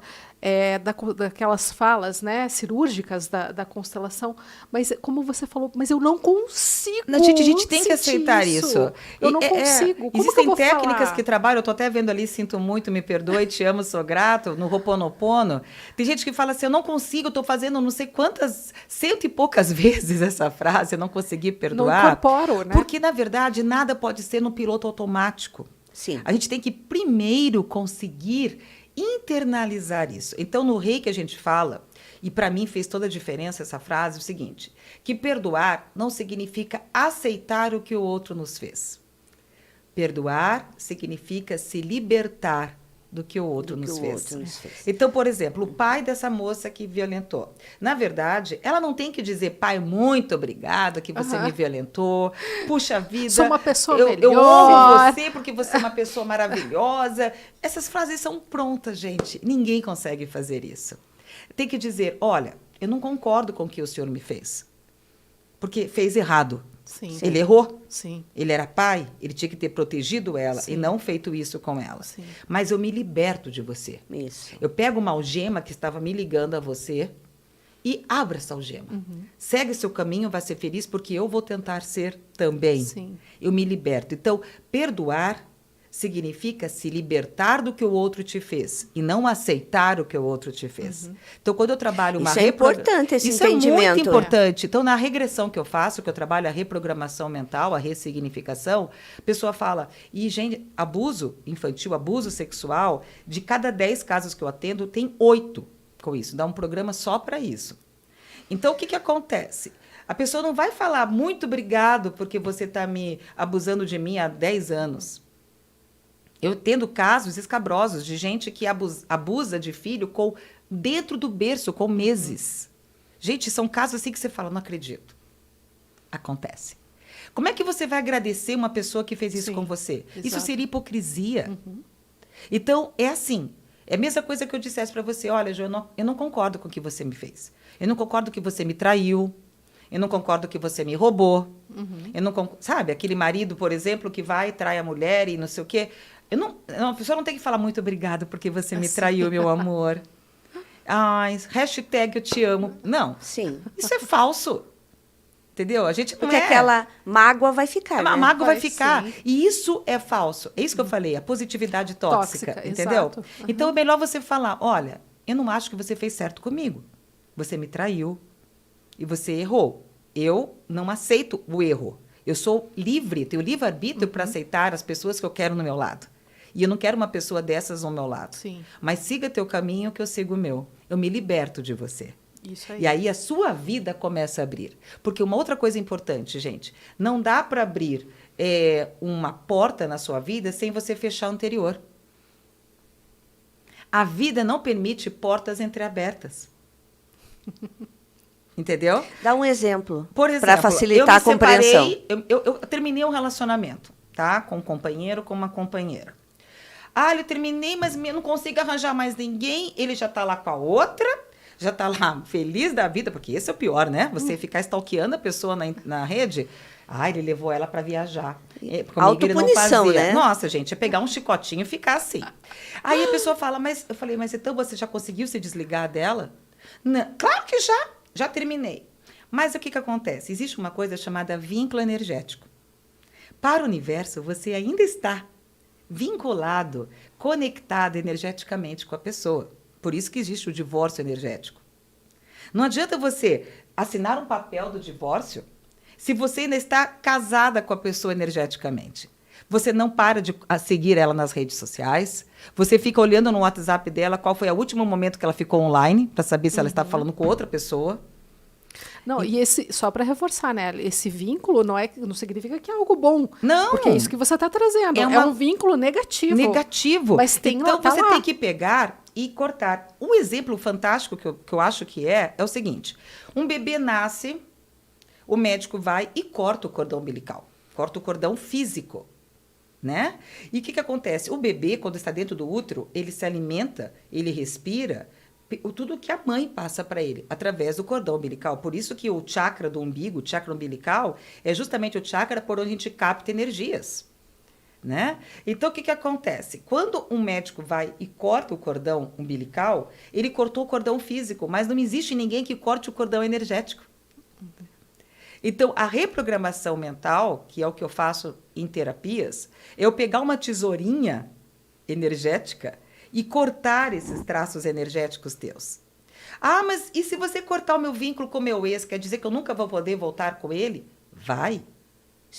Daquelas falas, né, cirúrgicas da constelação. Mas, como você falou, mas eu não consigo. A gente tem que aceitar isso. Eu não consigo. Como existem que eu vou técnicas falar? que trabalham, eu estou até vendo ali, sinto muito, me perdoe, te amo, sou grato, no Ho'oponopono. Tem gente que fala assim, eu não consigo, estou fazendo não sei quantas, cento e poucas vezes essa frase, eu não consegui perdoar. Não incorporo, né? Porque, na verdade, nada pode ser no piloto automático. Sim. A gente tem que primeiro conseguir internalizar isso. Então, no Reiki a gente fala, e para mim fez toda a diferença essa frase, o seguinte, que perdoar não significa aceitar o que o outro nos fez. Perdoar significa se libertar do que o outro nos fez. Então, por exemplo, o pai dessa moça que violentou. Na verdade, ela não tem que dizer, pai, muito obrigada que você me violentou. Puxa vida. Sou uma pessoa eu melhor. amo você porque você é uma pessoa maravilhosa. Essas frases são prontas, gente. Ninguém consegue fazer isso. Tem que dizer, olha, eu não concordo com o que o senhor me fez. Porque fez errado. Sim. Ele errou. Sim. Ele era pai, ele tinha que ter protegido ela e não feito isso com ela. Sim. Mas eu me liberto de você. Isso. Eu pego uma algema que estava me ligando a você e abro essa algema. Segue seu caminho, vai ser feliz, porque eu vou tentar ser também. Sim. Eu me liberto. Então, perdoar significa se libertar do que o outro te fez e não aceitar o que o outro te fez. Então, quando eu trabalho uma Isso é importante, esse Isso é entendimento. muito importante. Então, na regressão que eu faço, que eu trabalho a reprogramação mental, a ressignificação, a pessoa fala, e gente, abuso infantil, abuso sexual, de cada 10 casos que eu atendo, tem 8 com isso. Dá um programa só para isso. Então, o que acontece? A pessoa não vai falar, muito obrigado porque você está me abusando de mim há 10 anos. Eu tendo casos escabrosos de gente que abusa de filho dentro do berço, com meses. Gente, são casos assim que você fala, não acredito. Acontece. Como é que você vai agradecer uma pessoa que fez isso com você? Exato. Isso seria hipocrisia. Então, é assim. É a mesma coisa que eu dissesse para você, olha, Jo, eu não concordo com o que você me fez. Eu não concordo que você me traiu. Eu não concordo que você me roubou. Eu não sabe, aquele marido, por exemplo, que vai e trai a mulher e não sei o quê. A pessoa não tem que falar muito obrigado porque você me traiu, meu amor. Ai, hashtag eu te amo. Não. Sim. Isso é falso. Entendeu? A gente não Porque é. aquela mágoa vai ficar, A né? mágoa vai Vai, ficar. sim. E isso é falso. É isso que eu falei, a positividade tóxica. Tóxica, Entendeu? exato. Então é melhor você falar: olha, eu não acho que você fez certo comigo. Você me traiu e você errou. Eu não aceito o erro. Eu sou livre, tenho livre-arbítrio para aceitar as pessoas que eu quero no meu lado. E eu não quero uma pessoa dessas ao meu lado. Sim. Mas siga teu caminho que eu sigo o meu. Eu me liberto de você. Isso aí. E aí a sua vida começa a abrir. Porque uma outra coisa importante, gente, não dá para abrir uma porta na sua vida sem você fechar a anterior. A vida não permite portas entreabertas. Entendeu? Dá um exemplo, Por exemplo, para facilitar a compreensão. Eu terminei um relacionamento, tá? Com um companheiro, com uma companheira. Ah, eu terminei, mas eu não consigo arranjar mais ninguém. Ele já tá lá com a outra, já tá lá feliz da vida, porque esse é o pior, né? Você ficar stalkeando a pessoa na rede. Ah, ele levou ela para viajar. Comigo ele não Autopunição, fazia. né? Nossa, gente, é pegar um chicotinho e ficar assim. Aí a pessoa fala, mas eu falei, mas então você já conseguiu se desligar dela? Não, claro que já terminei. Mas o que acontece? Existe uma coisa chamada vínculo energético. Para o universo, você ainda está vinculado, conectado energeticamente com a pessoa. Por isso que existe o divórcio energético. Não adianta você assinar um papel do divórcio se você ainda está casada com a pessoa energeticamente. Você não para de seguir ela nas redes sociais. Você fica olhando no WhatsApp dela qual foi o último momento que ela ficou online, para saber se ela está falando com outra pessoa. Não, e só para reforçar, né? Esse vínculo não significa que é algo bom. Não. Porque é isso que você está trazendo. É um vínculo negativo. Negativo. Mas tem então, tá você lá. tem que pegar e cortar. Um exemplo fantástico que eu acho que é o seguinte. Um bebê nasce, o médico vai e corta o cordão umbilical. Corta o cordão físico. Né? E o que acontece? O bebê, quando está dentro do útero, ele se alimenta, ele respira tudo que a mãe passa para ele, através do cordão umbilical. Por isso que o chakra do umbigo, o chakra umbilical, é justamente o chakra por onde a gente capta energias. Né? Então, o que acontece? Quando um médico vai e corta o cordão umbilical, ele cortou o cordão físico, mas não existe ninguém que corte o cordão energético. Então, a reprogramação mental, que é o que eu faço em terapias, é eu pegar uma tesourinha energética e cortar esses traços energéticos teus. Ah, mas e se você cortar o meu vínculo com o meu ex, quer dizer que eu nunca vou poder voltar com ele? Vai.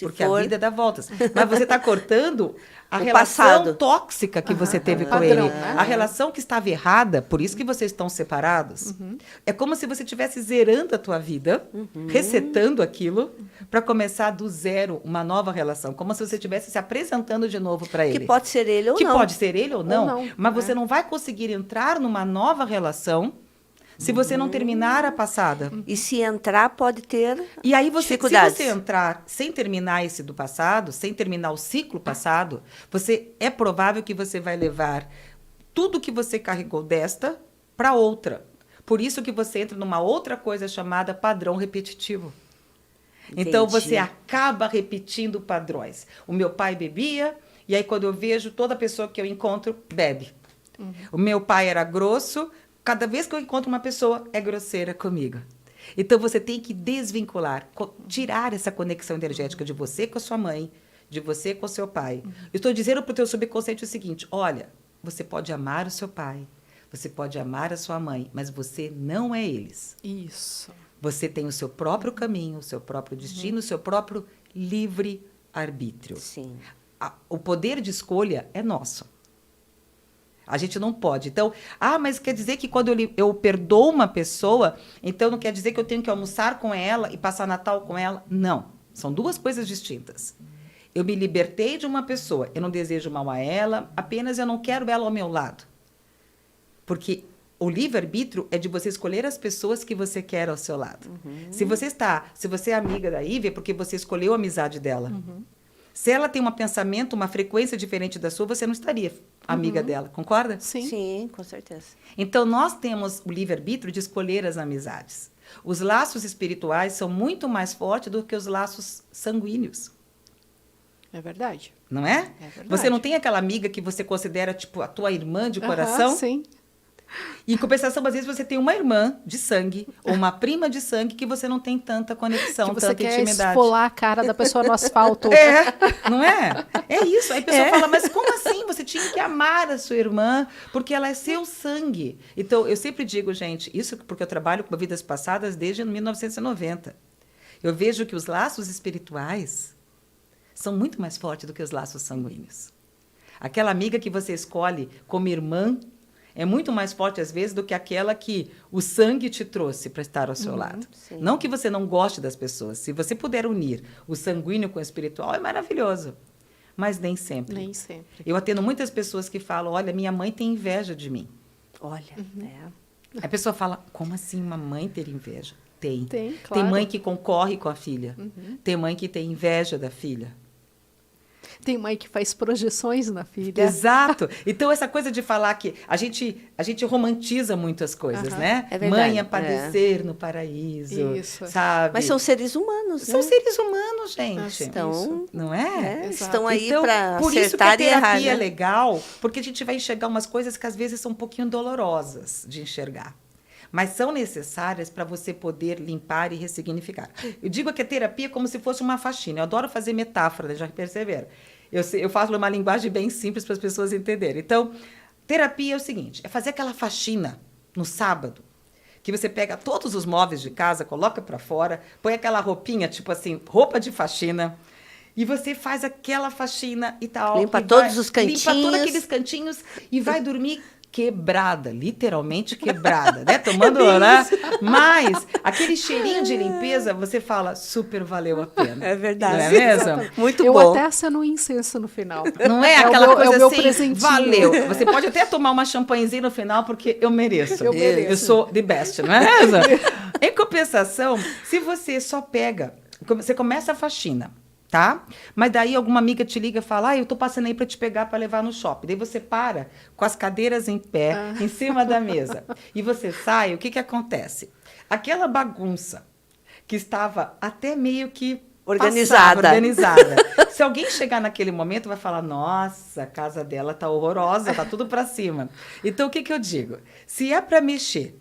Porque a vida dá voltas. Mas você está cortando a relação passado. Tóxica que você teve com padrão, ele. né? A relação que estava errada, por isso que vocês estão separados. É como se você estivesse zerando a tua vida, resetando aquilo, para começar do zero uma nova relação. Como se você estivesse se apresentando de novo para ele. Que pode ser ele ou que não. pode ser ele ou não. não, Mas você não vai conseguir entrar numa nova relação se você não terminar a passada. E se entrar, pode ter E aí, se dificuldades. você entrar sem terminar esse do passado, sem terminar o ciclo passado, é provável que você vai levar tudo que você carregou desta para outra. Por isso que você entra numa outra coisa chamada padrão repetitivo. Então, Entendi. você acaba repetindo padrões. O meu pai bebia, e aí quando eu vejo toda pessoa que eu encontro, bebe. O meu pai era grosso, cada vez que eu encontro uma pessoa, é grosseira comigo. Então, você tem que desvincular, tirar essa conexão energética de você com a sua mãe, de você com seu pai. Eu estou dizendo para o teu subconsciente o seguinte, olha, você pode amar o seu pai, você pode amar a sua mãe, mas você não é eles. Isso. Você tem o seu próprio caminho, o seu próprio destino, o seu próprio livre-arbítrio. Sim. O poder de escolha é nosso. A gente não pode. Então, mas quer dizer que quando eu perdoo uma pessoa, então não quer dizer que eu tenho que almoçar com ela e passar Natal com ela? Não. São duas coisas distintas. Eu me libertei de uma pessoa, eu não desejo mal a ela, apenas eu não quero ela ao meu lado. Porque o livre-arbítrio é de você escolher as pessoas que você quer ao seu lado. Se você é amiga da Ivy, é porque você escolheu a amizade dela. Se ela tem um pensamento, uma frequência diferente da sua, você não estaria amiga dela, concorda? Sim. Sim, com certeza. Então, nós temos o livre-arbítrio de escolher as amizades. Os laços espirituais são muito mais fortes do que os laços sanguíneos. É verdade. Não é? É verdade. Você não tem aquela amiga que você considera, tipo, a tua irmã de coração? Sim. E, em compensação, às vezes você tem uma irmã de sangue ou uma prima de sangue que você não tem tanta conexão, Que você tanta quer intimidade. esfolar a cara da pessoa no asfalto. Não é? É isso. Aí a pessoa fala, mas como assim? Você tinha que amar a sua irmã porque ela é seu sangue. Então, eu sempre digo, gente, isso porque eu trabalho com vidas passadas desde 1990. Eu vejo que os laços espirituais são muito mais fortes do que os laços sanguíneos. Aquela amiga que você escolhe como irmã é muito mais forte, às vezes, do que aquela que o sangue te trouxe para estar ao seu lado. Sim. Não que você não goste das pessoas. Se você puder unir o sanguíneo com o espiritual, é maravilhoso. Mas nem sempre. Nem sempre. Eu atendo muitas pessoas que falam, olha, minha mãe tem inveja de mim. Olha, A pessoa fala, como assim uma mãe ter inveja? Tem. Tem, Tem claro. mãe que concorre com a filha. Tem mãe que tem inveja da filha. Tem mãe que faz projeções na filha. Exato. Então, essa coisa de falar que a gente romantiza muitas coisas, né? É verdade. Mãe a padecer no paraíso, Isso. sabe? Mas são seres humanos, né? São seres humanos, gente. Então, Não é? Exato. estão aí Então, para por isso que a acertar e errar, terapia é né? legal, porque a gente vai enxergar umas coisas que às vezes são um pouquinho dolorosas de enxergar. Mas são necessárias para você poder limpar e ressignificar. Eu digo que a terapia é como se fosse uma faxina. Eu adoro fazer metáfora, já perceberam? Eu faço uma linguagem bem simples para as pessoas entenderem. Então, terapia é o seguinte, é fazer aquela faxina no sábado, que você pega todos os móveis de casa, coloca para fora, põe aquela roupinha, tipo assim, roupa de faxina, e você faz aquela faxina e tal. Limpa e todos os cantinhos. Limpa todos aqueles cantinhos e vai dormir quebrada, literalmente quebrada, né? Tomando, né? Mas aquele cheirinho de limpeza, você fala, super valeu a pena. É verdade. Não é mesmo? Exatamente. Muito eu bom. até aceno um incenso no final. Não é É o aquela meu- coisa é o meu assim, presentinho. valeu. Você pode até tomar uma champanhezinha no final, porque eu mereço. Eu mereço. Eu sou the best, não é mesmo? Em compensação, se você só pega, você começa a faxina, tá? Mas daí alguma amiga te liga e fala, eu tô passando aí para te pegar para levar no shopping. Daí você para com as cadeiras em pé, em cima da mesa. E você sai, o que que acontece? Aquela bagunça que estava até meio que Organizada. organizada. Se alguém chegar naquele momento, vai falar, nossa, a casa dela tá horrorosa, tá tudo para cima. Então, o que que eu digo? Se é para mexer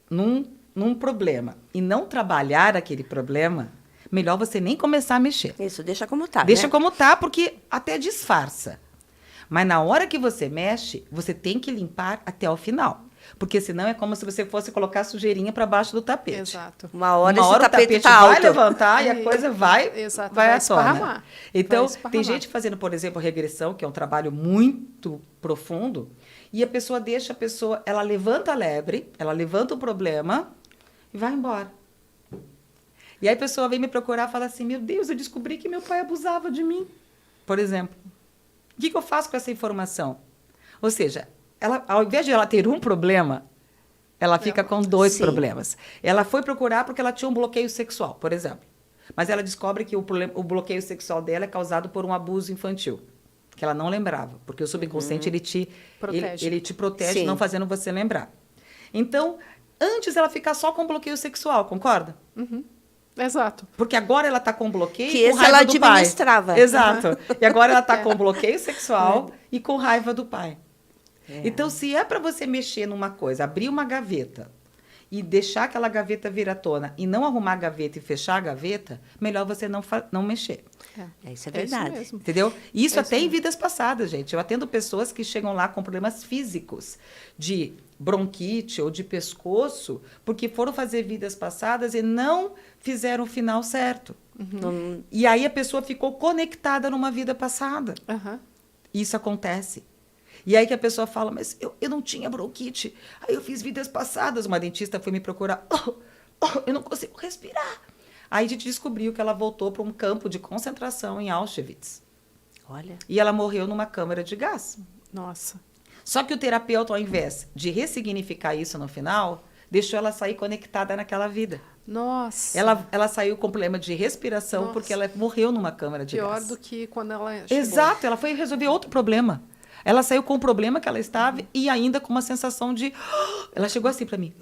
num problema e não trabalhar aquele problema, melhor você nem começar a mexer. Isso, deixa como tá, Deixa né? como tá, porque até disfarça. Mas na hora que você mexe, você tem que limpar até o final. Porque senão é como se você fosse colocar sujeirinha para baixo do tapete. Exato. Uma hora Uma hora esse o tapete tá vai alto. levantar e a coisa vai, Exato, vai vai à tona. esparramar. Então, Vai esparramar. tem gente fazendo, por exemplo, regressão, que é um trabalho muito profundo, e a pessoa ela levanta a lebre, ela levanta o problema e vai embora. E aí a pessoa vem me procurar e fala assim, meu Deus, eu descobri que meu pai abusava de mim, por exemplo. O que eu faço com essa informação? Ou seja, ela, ao invés de ela ter um problema, ela fica com dois Sim. problemas. Ela foi procurar porque ela tinha um bloqueio sexual, por exemplo. Mas ela descobre que o bloqueio sexual dela é causado por um abuso infantil, que ela não lembrava, porque o subconsciente Protege. ele te protege, Sim. não fazendo você lembrar. Então, antes ela fica só com bloqueio sexual, concorda? Exato. Porque agora ela está com bloqueio Que e com esse raiva ela do pai. administrava. Exato. E agora ela está com bloqueio sexual e com raiva do pai. Então, se é para você mexer numa coisa, abrir uma gaveta e deixar aquela gaveta vir à tona e não arrumar a gaveta e fechar a gaveta, melhor você não mexer. Isso é É isso verdade. mesmo. Entendeu? Isso É até isso em vidas passadas, gente. Eu atendo pessoas que chegam lá com problemas físicos, de bronquite ou de pescoço, porque foram fazer vidas passadas e não fizeram o final certo. Não- E aí a pessoa ficou conectada numa vida passada. Aham. Isso acontece. E aí que a pessoa fala, mas eu não tinha bronquite. Aí eu fiz vidas passadas. Uma dentista foi me procurar. Eu não consigo respirar. Aí a gente descobriu que ela voltou para um campo de concentração em Auschwitz. Olha. E ela morreu numa câmara de gás. Nossa. Só que o terapeuta, ao invés de ressignificar isso no final, deixou ela sair conectada naquela vida. Nossa. Ela saiu com problema de respiração Nossa. porque ela morreu numa câmara de Pior gás. do que quando ela chegou. Exato, ela foi resolver outro problema. Ela saiu com o problema que ela estava e ainda com uma sensação de... Ela chegou assim para mim.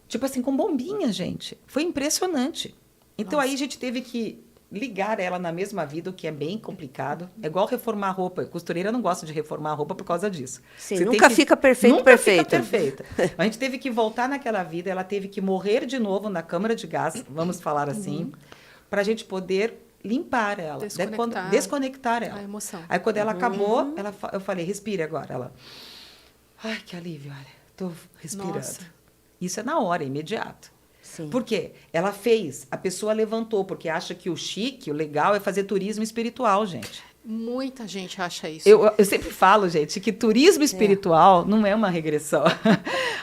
Tipo assim, com bombinha, gente. Foi impressionante. Então aí a gente teve que ligar ela na mesma vida, o que é bem complicado. É igual reformar roupa. Costureira não gosta de reformar roupa por causa disso. Sim, Você nunca tem que- fica perfeito, nunca perfeito. Fica perfeita. A gente teve que voltar naquela vida, ela teve que morrer de novo na câmara de gás, vamos falar assim, para a gente poder limpar ela. Daí Desconectar. desconectar ela. A emoção. Aí quando ela acabou, eu falei, respire agora. Ela, ai, que alívio, olha, tô respirando. Nossa. Isso é na hora, imediato. Sim. Por quê? Ela fez, a pessoa levantou, porque acha que o chique, o legal é fazer turismo espiritual, gente. Muita gente acha isso. Eu sempre falo, gente, que turismo espiritual não é uma regressão.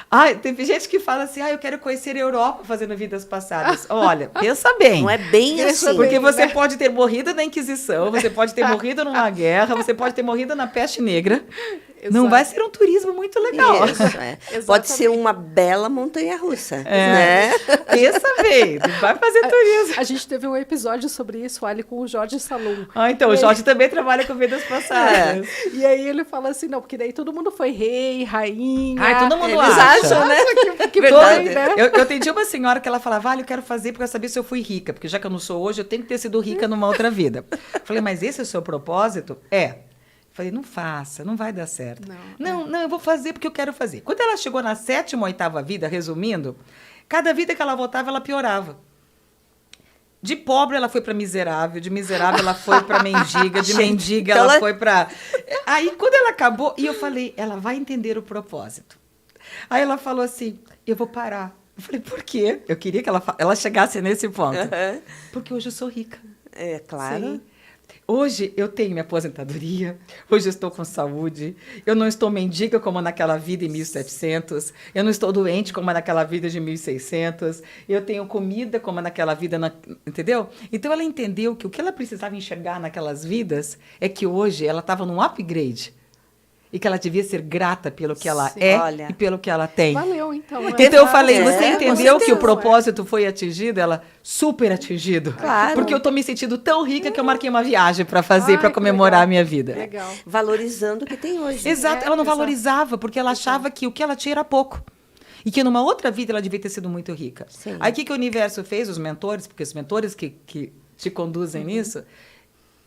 Ai, tem gente que fala assim, eu quero conhecer a Europa fazendo vidas passadas. Olha, pensa bem. Não é bem Pensa assim. Porque bem, você né? pode ter morrido na Inquisição, você pode ter morrido numa guerra, você pode ter morrido na peste negra. Não Exato. vai ser um turismo muito legal. Isso, é. Pode ser Exatamente. uma bela montanha-russa, É. né? Pensa bem, não vai fazer turismo. A gente teve um episódio sobre isso, ali com o Jorge Salum. Então, o Jorge também trabalha com vidas passadas. E aí ele fala assim, não, porque daí todo mundo foi rei, rainha. Ai, todo mundo Eles acha. acham, né? Que Verdade. foi, né? Eu atendi uma senhora que ela falava, eu quero fazer porque eu saber se eu fui rica, porque já que eu não sou hoje, eu tenho que ter sido rica numa outra vida. Falei, mas esse é o seu propósito? É. Falei, não faça, não vai dar certo. Não, eu vou fazer porque eu quero fazer. Quando ela chegou na 7ª ou 8ª vida, resumindo, cada vida que ela voltava, ela piorava. De pobre, ela foi para miserável, de miserável, ela foi para mendiga, de mendiga, então ela ela- foi para... Aí, quando ela acabou, e eu falei, ela vai entender o propósito. Aí ela falou assim, eu vou parar. Eu falei, por quê? Eu queria que ela chegasse nesse ponto. Aham. Porque hoje eu sou rica. É claro. Sim. Hoje eu tenho minha aposentadoria, hoje eu estou com saúde, eu não estou mendiga como naquela vida em 1700, eu não estou doente como naquela vida de 1600, eu tenho comida como naquela vida, entendeu? Então ela entendeu que o que ela precisava enxergar naquelas vidas é que hoje ela estava num upgrade e que ela devia ser grata pelo que ela Sim. é Olha. e pelo que ela tem. Valeu, então. né? Então eu falei, É, você com entendeu que o certeza. propósito foi atingido? Ela, super atingido. Claro. Porque eu tô me sentindo tão rica que eu marquei uma viagem para fazer, Ai, para que comemorar legal. a minha vida. Legal. Valorizando o que tem hoje. Exato, ela não exato. valorizava, porque ela achava que o que ela tinha era pouco. E que numa outra vida ela devia ter sido muito rica. Sim. Aí o que o universo fez? Os mentores, porque os mentores que te conduzem nisso,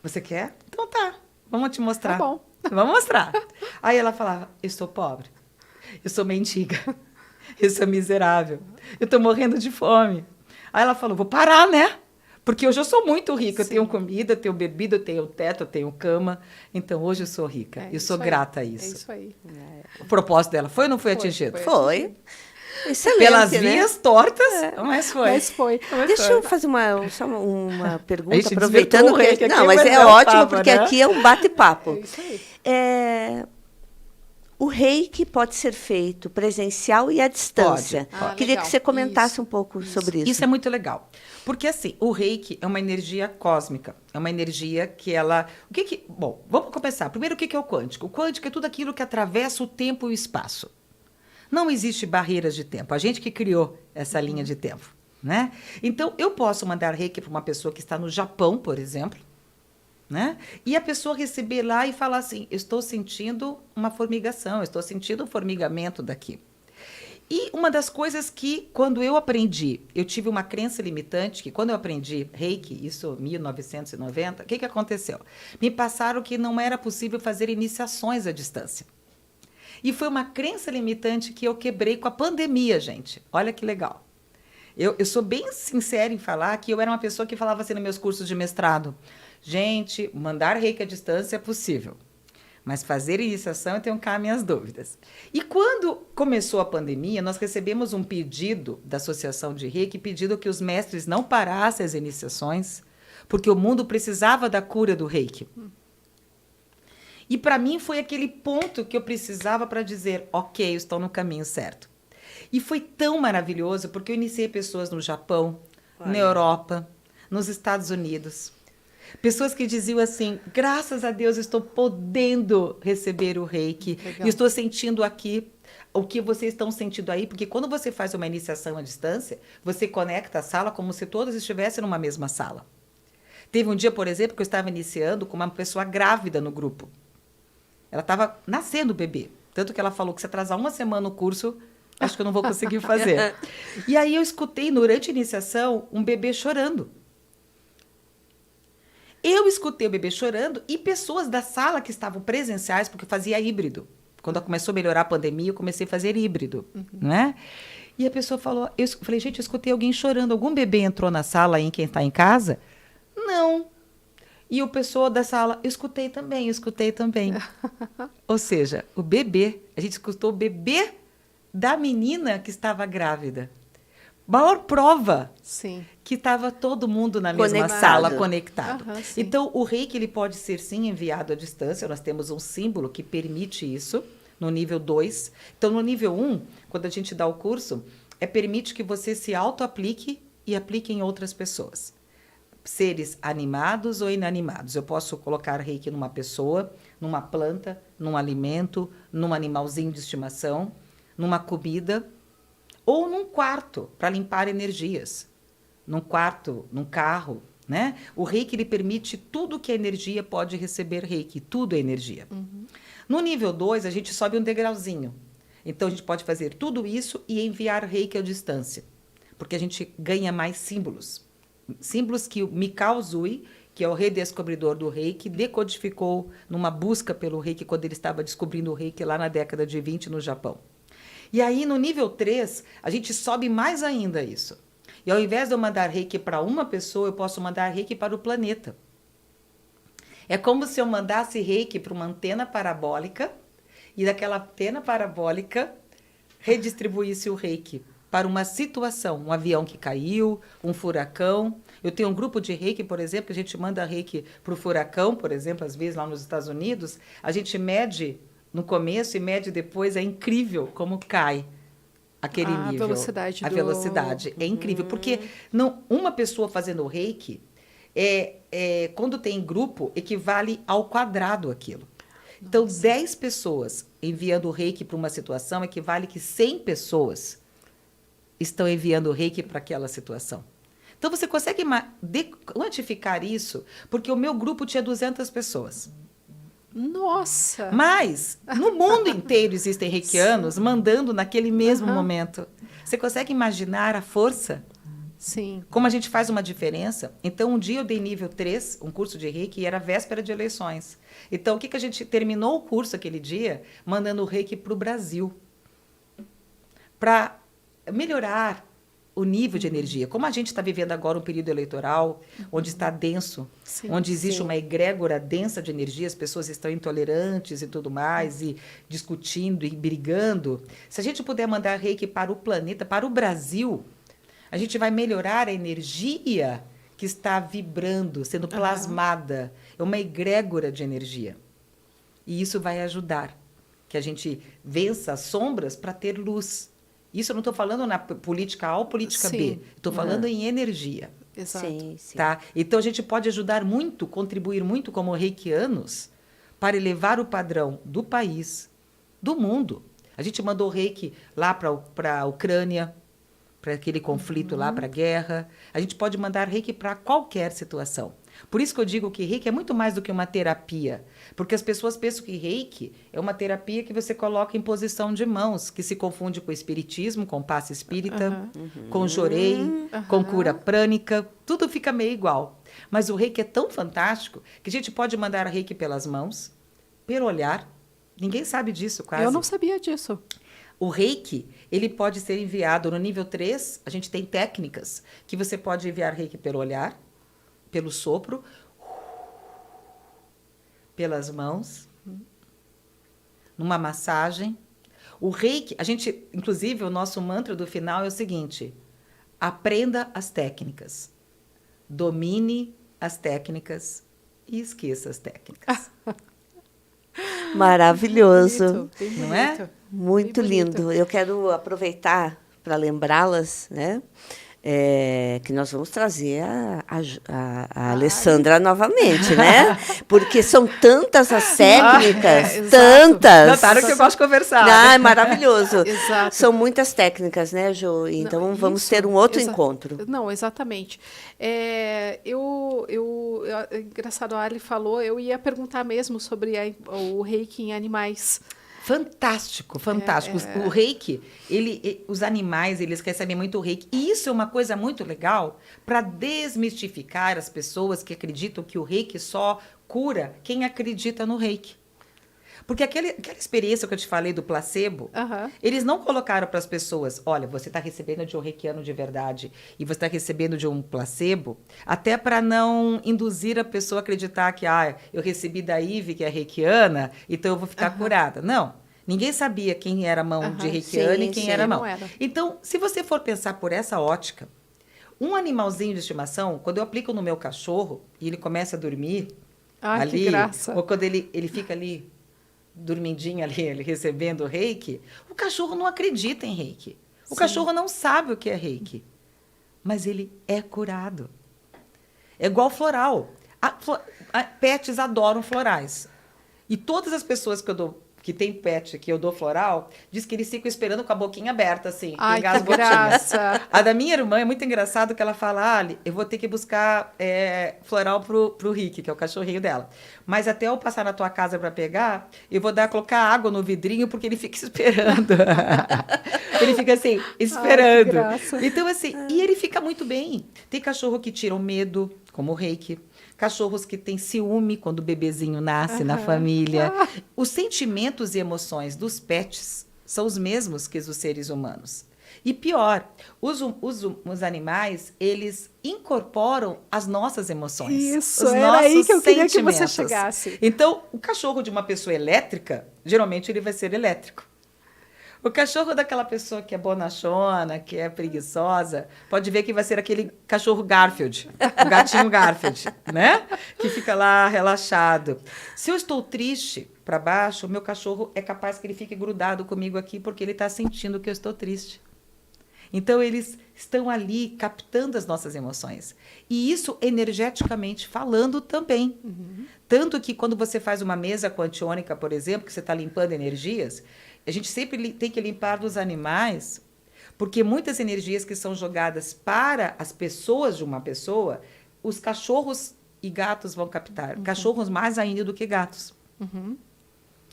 você quer? Então tá, vamos te mostrar. Tá bom. Vamos mostrar. Aí ela falava, eu sou pobre, eu sou mendiga, eu sou miserável, eu estou morrendo de fome. Aí ela falou, vou parar, né? Porque hoje eu sou muito rica, eu tenho comida, eu tenho bebida, eu tenho teto, eu tenho cama. Então hoje eu sou rica, É eu sou isso aí. grata a É isso. isso aí. O propósito dela foi ou não foi Foi, atingido? Foi. Excelente, Pelas né? vias tortas, mas foi. Mas foi. Deixa eu fazer só uma pergunta, gente aproveitando desvirtuou o reiki que... aqui, Não, mas mas é é o ótimo, papo, porque né? aqui é um bate-papo. É isso aí. O reiki pode ser feito presencial e à distância. Pode. Ah, Queria legal. que você comentasse Isso, um pouco isso. sobre isso. Isso é muito legal. Porque, assim, o reiki é uma energia cósmica. É uma energia que ela... Bom, vamos começar. Primeiro, o que é o quântico? O quântico é tudo aquilo que atravessa o tempo e o espaço. Não existe barreiras de tempo. A gente que criou essa linha de tempo, né? Então, eu posso mandar reiki para uma pessoa que está no Japão, por exemplo, né? E a pessoa receber lá e falar assim, estou sentindo uma formigação, estou sentindo um formigamento daqui. E uma das coisas que, quando eu aprendi, eu tive uma crença limitante, que quando eu aprendi reiki, isso em 1990, o que aconteceu? Me passaram que não era possível fazer iniciações à distância. E foi uma crença limitante que eu quebrei com a pandemia, gente. Olha que legal. Eu sou bem sincera em falar que eu era uma pessoa que falava assim nos meus cursos de mestrado. Gente, mandar reiki à distância é possível. Mas fazer iniciação eu tenho cá minhas dúvidas. E quando começou a pandemia, nós recebemos um pedido da Associação de Reiki, pedindo que os mestres não parassem as iniciações, porque o mundo precisava da cura do Reiki. E para mim foi aquele ponto que eu precisava para dizer, ok, eu estou no caminho certo. E foi tão maravilhoso, porque eu iniciei pessoas no Japão, na Europa, nos Estados Unidos. Pessoas que diziam assim, graças a Deus estou podendo receber o Reiki. E estou sentindo aqui o que vocês estão sentindo aí, porque quando você faz uma iniciação à distância, você conecta a sala como se todos estivessem numa mesma sala. Teve um dia, por exemplo, que eu estava iniciando com uma pessoa grávida no grupo. Ela estava nascendo o bebê. Tanto que ela falou que se atrasar uma semana o curso, acho que eu não vou conseguir fazer. E aí eu escutei, durante a iniciação, um bebê chorando. Eu escutei o bebê chorando e pessoas da sala que estavam presenciais, porque eu fazia híbrido. Quando começou a melhorar a pandemia, eu comecei a fazer híbrido, né? E a pessoa falou, eu falei, gente, eu escutei alguém chorando. Algum bebê entrou na sala aí, quem está em casa? Não. E o pessoal da sala, eu escutei também. Ou seja, o bebê, a gente escutou o bebê da menina que estava grávida. Maior prova que estava todo mundo na mesma sala, conectado. Então, o Reiki ele pode ser, sim, enviado à distância. Nós temos um símbolo que permite isso, no nível 2. Então, no nível 1, quando a gente dá o curso, permite que você se auto-aplique e aplique em outras pessoas. Seres animados ou inanimados. Eu posso colocar Reiki numa pessoa, numa planta, num alimento, num animalzinho de estimação, numa comida, ou num quarto, para limpar energias. Num quarto, num carro, né? O Reiki, ele permite tudo que a energia pode receber Reiki. Tudo é energia. No nível 2, a gente sobe um degrauzinho. Então, a gente pode fazer tudo isso e enviar Reiki à distância. Porque a gente ganha mais símbolos. Símbolos que o Mikao Usui, que é o redescobridor do Reiki, decodificou numa busca pelo Reiki, quando ele estava descobrindo o Reiki lá na década de 20 no Japão. E aí, no nível 3, a gente sobe mais ainda isso. E ao invés de eu mandar Reiki para uma pessoa, eu posso mandar Reiki para o planeta. É como se eu mandasse Reiki para uma antena parabólica e daquela antena parabólica redistribuísse o Reiki para uma situação, um avião que caiu, um furacão. Eu tenho um grupo de Reiki, por exemplo, que a gente manda Reiki para o furacão, por exemplo, às vezes lá nos Estados Unidos, a gente mede no começo e mede depois, é incrível como cai aquele nível. A velocidade é incrível, porque não, uma pessoa fazendo o Reiki, quando tem grupo, equivale ao quadrado aquilo. Então, 10 pessoas enviando o Reiki para uma situação equivale que 100 pessoas estão enviando o Reiki para aquela situação. Então, você consegue quantificar isso, porque o meu grupo tinha 200 pessoas. Nossa! Mas, no mundo inteiro existem reikianos mandando naquele mesmo momento. Você consegue imaginar a força? Sim. Como a gente faz uma diferença? Então, um dia eu dei nível 3, um curso de Reiki, e era véspera de eleições. Então, o que a gente terminou o curso aquele dia? Mandando o Reiki para o Brasil. Para melhorar o nível de energia. Como a gente está vivendo agora um período eleitoral, onde está denso, onde existe uma egrégora densa de energia, as pessoas estão intolerantes e tudo mais, e discutindo e brigando. Se a gente puder mandar Reiki para o planeta, para o Brasil, a gente vai melhorar a energia que está vibrando, sendo plasmada. É uma egrégora de energia. E isso vai ajudar que a gente vença as sombras para ter luz. Isso eu não estou falando na política A ou política B. Estou falando em energia. Exato. Tá? Então, a gente pode ajudar muito, contribuir muito como reikianos para elevar o padrão do país, do mundo. A gente mandou Reiki lá para a Ucrânia, para aquele conflito lá, para a guerra. A gente pode mandar Reiki para qualquer situação. Por isso que eu digo que Reiki é muito mais do que uma terapia. Porque as pessoas pensam que Reiki é uma terapia que você coloca em posição de mãos, que se confunde com espiritismo, com passe espírita, com jorei, com cura prânica. Tudo fica meio igual. Mas o Reiki é tão fantástico que a gente pode mandar Reiki pelas mãos, pelo olhar, Ninguém sabe disso, quase. Eu não sabia disso. O reiki, ele pode ser enviado no nível 3, a gente tem técnicas que você pode enviar reiki pelo olhar, pelo sopro, pelas mãos, numa massagem. O reiki, a gente, inclusive, o nosso mantra do final é o seguinte: aprenda as técnicas, domine as técnicas e esqueça as técnicas. Maravilhoso. Bem bonito, Não bem é? bonito. Muito Bem bonito. lindo. Eu quero aproveitar para lembrá-las, né? Que nós vamos trazer a Alessandra novamente, né? Porque são tantas as técnicas, exato. tantas. Notaram que eu gosto de conversar. Ah, né? é maravilhoso. Exato. São muitas técnicas, né, Jo? Então Não, vamos isso, ter um outro encontro. Não, exatamente. Engraçado, a Ali falou, eu ia perguntar mesmo sobre o reiki em animais. Fantástico, fantástico. O reiki, os animais, eles recebem muito reiki. E isso é uma coisa muito legal para desmistificar as pessoas que acreditam que o reiki só cura quem acredita no reiki. Porque aquela experiência que eu te falei do placebo, eles não colocaram para as pessoas, olha, você está recebendo de um reikiano de verdade e você está recebendo de um placebo, até para não induzir a pessoa a acreditar que, eu recebi da Ive, que é reikiana, então eu vou ficar curada. Não. Ninguém sabia quem era a mão de reikiana e quem era a mão. Então, se você for pensar por essa ótica, um animalzinho de estimação, quando eu aplico no meu cachorro e ele começa a dormir ali, que graça. ou quando ele fica ali dormindinho ali, ele recebendo o reiki, o cachorro não acredita em reiki. O cachorro não sabe o que é reiki. Mas ele é curado. É igual floral. Pets adoram florais. E todas as pessoas que tem pet, que eu dou floral, diz que eles ficam esperando com a boquinha aberta, assim. Ai, pingar as que gotinhas. graça. A da minha irmã é muito engraçado que ela fala, Ali, eu vou ter que buscar floral pro Rick, que é o cachorrinho dela. Mas até eu passar na tua casa para pegar, eu vou colocar água no vidrinho, porque ele fica esperando. Ele fica assim, esperando. Ai, que graça. Então, assim, e ele fica muito bem. Tem cachorro que tira o medo, como o reiki. Cachorros que têm ciúme quando o bebezinho nasce na família. Os sentimentos e emoções dos pets são os mesmos que os dos seres humanos. E pior, os animais, eles incorporam as nossas emoções. Isso, os era nossos aí que eu queria que você sentimentos. chegasse. Então, o cachorro de uma pessoa elétrica, geralmente ele vai ser elétrico. O cachorro daquela pessoa que é bonachona, que é preguiçosa, pode ver que vai ser aquele cachorro Garfield, o gatinho Garfield, né? Que fica lá relaxado. Se eu estou triste para baixo, o meu cachorro é capaz que ele fique grudado comigo aqui porque ele está sentindo que eu estou triste. Então, eles estão ali captando as nossas emoções. E isso energeticamente falando também. Tanto que quando você faz uma mesa quantiônica, por exemplo, que você está limpando energias, a gente sempre tem que limpar dos animais, porque muitas energias que são jogadas para as pessoas de uma pessoa, os cachorros e gatos vão captar. Cachorros mais ainda do que gatos.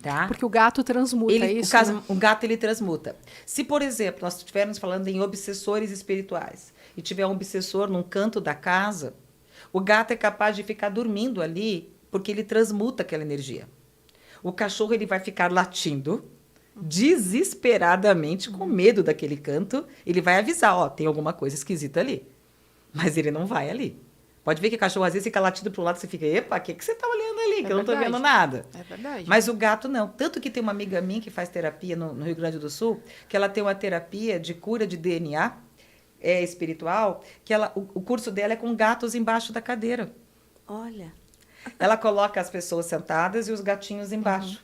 Tá? Porque o gato transmuta isso. O gato, ele transmuta. Se, por exemplo, nós estivermos falando em obsessores espirituais e tiver um obsessor num canto da casa, o gato é capaz de ficar dormindo ali porque ele transmuta aquela energia. O cachorro, ele vai ficar latindo desesperadamente, com medo daquele canto. Ele vai avisar, tem alguma coisa esquisita ali. Mas ele não vai ali. Pode ver que o cachorro às vezes fica latindo para o lado, você fica, epa, o que você está olhando ali? Que eu não estou vendo nada. É verdade. Mas o gato não. Tanto que tem uma amiga minha que faz terapia no Rio Grande do Sul, que ela tem uma terapia de cura de DNA espiritual, que o curso dela é com gatos embaixo da cadeira. Olha. Ela coloca as pessoas sentadas e os gatinhos embaixo.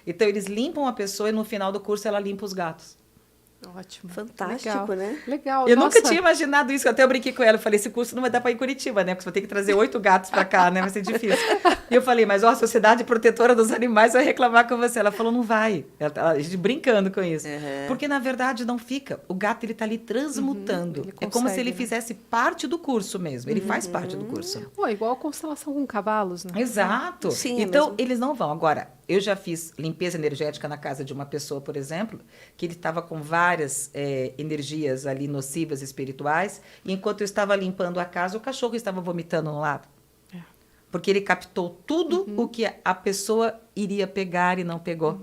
Então, eles limpam a pessoa e no final do curso ela limpa os gatos. Ótimo. Fantástico, Legal. né? Legal. Eu nunca tinha imaginado isso. Até eu brinquei com ela. Eu falei, esse curso não vai dar para ir em Curitiba, né? Porque você vai ter que trazer 8 gatos para cá, né? Vai ser difícil. E eu falei, mas a Sociedade Protetora dos Animais vai reclamar com você. Ela falou, não vai. A gente brincando com isso. Porque, na verdade, não fica. O gato, ele tá ali transmutando. Ele é como se ele consegue, né? fizesse parte do curso mesmo. Ele faz parte do curso. Pô, igual a constelação com cavalos, né? Exato. Sim, então, mesmo. eles não vão. Agora, eu já fiz limpeza energética na casa de uma pessoa, por exemplo, que ele estava com várias energias ali nocivas espirituais, e enquanto eu estava limpando a casa, o cachorro estava vomitando no lado. porque ele captou tudo o que a pessoa iria pegar e não pegou.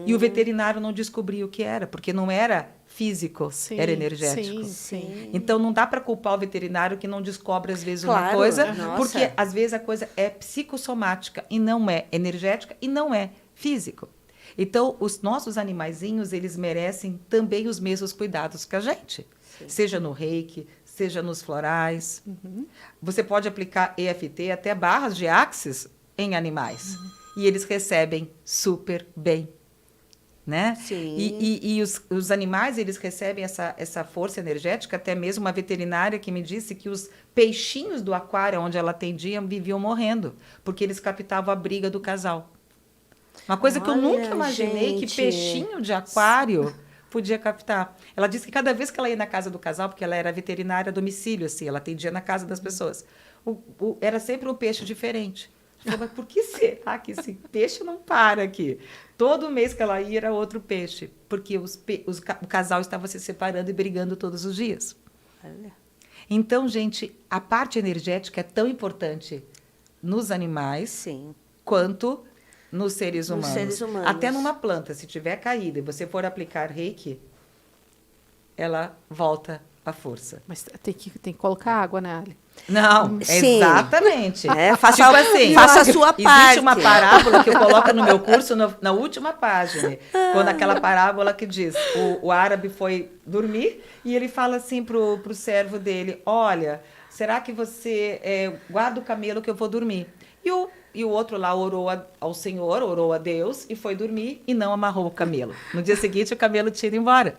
E o veterinário não descobriu o que era, porque não era físico, era energético. Sim. Então, não dá para culpar o veterinário que não descobre, às vezes, uma Claro, coisa, nossa. porque, às vezes, a coisa é psicossomática e não é energética e não é físico. Então, os nossos animaizinhos, eles merecem também os mesmos cuidados que a gente. Seja no reiki, seja nos florais. Você pode aplicar EFT, até barras de axis em animais. E eles recebem super bem. Né? Sim. E os animais, eles recebem essa força energética. Até mesmo uma veterinária que me disse que os peixinhos do aquário onde ela atendia viviam morrendo, porque eles captavam a briga do casal. Uma coisa que eu nunca imaginei, que peixinho de aquário podia captar. Ela disse que cada vez que ela ia na casa do casal, porque ela era veterinária a domicílio, assim, ela atendia na casa das pessoas, era sempre um peixe diferente. Eu falei, mas por que será que esse peixe não para aqui? Todo mês que ela ia era outro peixe, porque o casal estava se separando e brigando todos os dias. Olha. Então, gente, a parte energética é tão importante nos animais quanto nos seres humanos. Até numa planta, se tiver caída e você for aplicar reiki, ela volta à força. Mas tem que colocar água, né, Ali? Não, exatamente. Faça a sua parte. Existe uma parábola que eu coloco no meu curso, na última página, quando aquela parábola que diz, o árabe foi dormir e ele fala assim pro servo dele, olha, será que você guarda o camelo que eu vou dormir? E o outro lá orou ao Senhor, orou a Deus e foi dormir e não amarrou o camelo. No dia seguinte, o camelo tinha ido embora.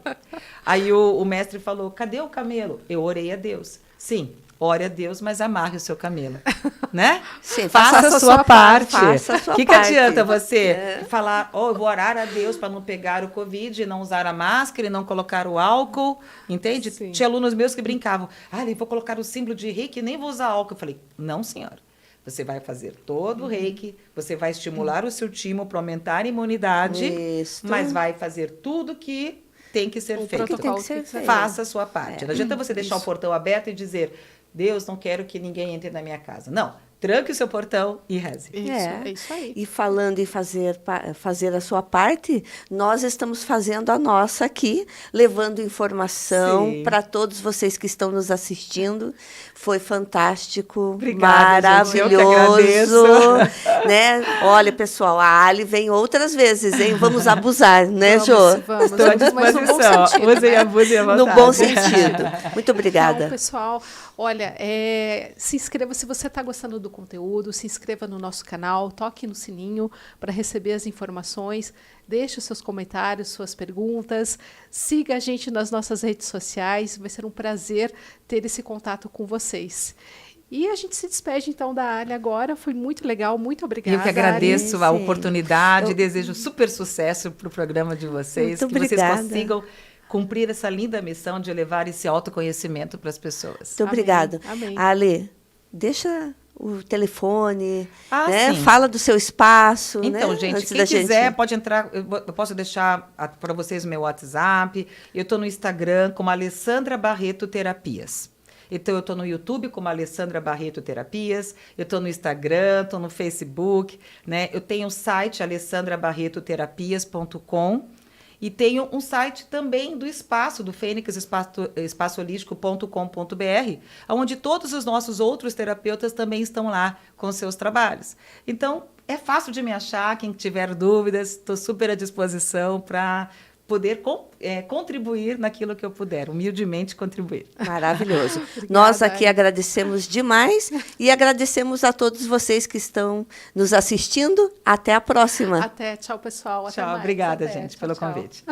Aí o mestre falou, cadê o camelo? Eu orei a Deus. Sim, ore a Deus, mas amarre o seu camelo. Né? Sim, faça a sua parte. Faça a sua que parte. adianta você falar, eu vou orar a Deus para não pegar o Covid, não usar a máscara e não colocar o álcool, entende? Sim. Tinha alunos meus que brincavam, eu vou colocar o símbolo de reiki e nem vou usar álcool. Eu falei, não, senhora. Você vai fazer todo o reiki, você vai estimular o seu timo para aumentar a imunidade, mas vai fazer tudo que tem que ser feito. Tem que ser feito. Faça a sua parte. Não adianta você deixar o portão aberto e dizer, Deus, não quero que ninguém entre na minha casa. Não, tranque o seu portão e reze. É isso aí. E falando em fazer a sua parte, nós estamos fazendo a nossa aqui, levando informação para todos vocês que estão nos assistindo. Foi fantástico, obrigada, maravilhoso. Gente, eu que agradeço. Né? Olha, pessoal, a Ali vem outras vezes, hein? Vamos abusar, né, Jô? Vamos. Estou à disposição. Usem e abusem à vontade. No bom sentido. Muito obrigada. Então, pessoal, olha, se inscreva se você está gostando do conteúdo, se inscreva no nosso canal, toque no sininho para receber as informações, deixe os seus comentários, suas perguntas, siga a gente nas nossas redes sociais, vai ser um prazer ter esse contato com vocês. E a gente se despede, então, da Ali agora. Foi muito legal, muito obrigada. Eu que agradeço Ali, a oportunidade, desejo super sucesso para o programa de vocês, muito que obrigada. vocês consigam cumprir essa linda missão de levar esse autoconhecimento para as pessoas. Muito obrigada. Amém. Ali, deixa o telefone, sim. Fala do seu espaço. Então, né? gente, Antes quem da quiser pode entrar, eu posso deixar para vocês o meu WhatsApp, eu estou no Instagram como Alessandra Barreto Terapias. Então, eu estou no YouTube como Alessandra Barreto Terapias, eu estou no Instagram, estou no Facebook, né? Eu tenho o site alessandrabarretoterapias.com e tenho um site também do Espaço, do Fênix, espaçoholístico.com.br, onde todos os nossos outros terapeutas também estão lá com seus trabalhos. Então, é fácil de me achar, quem tiver dúvidas, estou super à disposição para poder contribuir naquilo que eu puder, humildemente contribuir. Maravilhoso. Nós aqui agradecemos demais e agradecemos a todos vocês que estão nos assistindo. Até a próxima. Até, tchau, pessoal. Até Tchau, mais. obrigada, Até. gente, Tchau, pelo tchau. convite.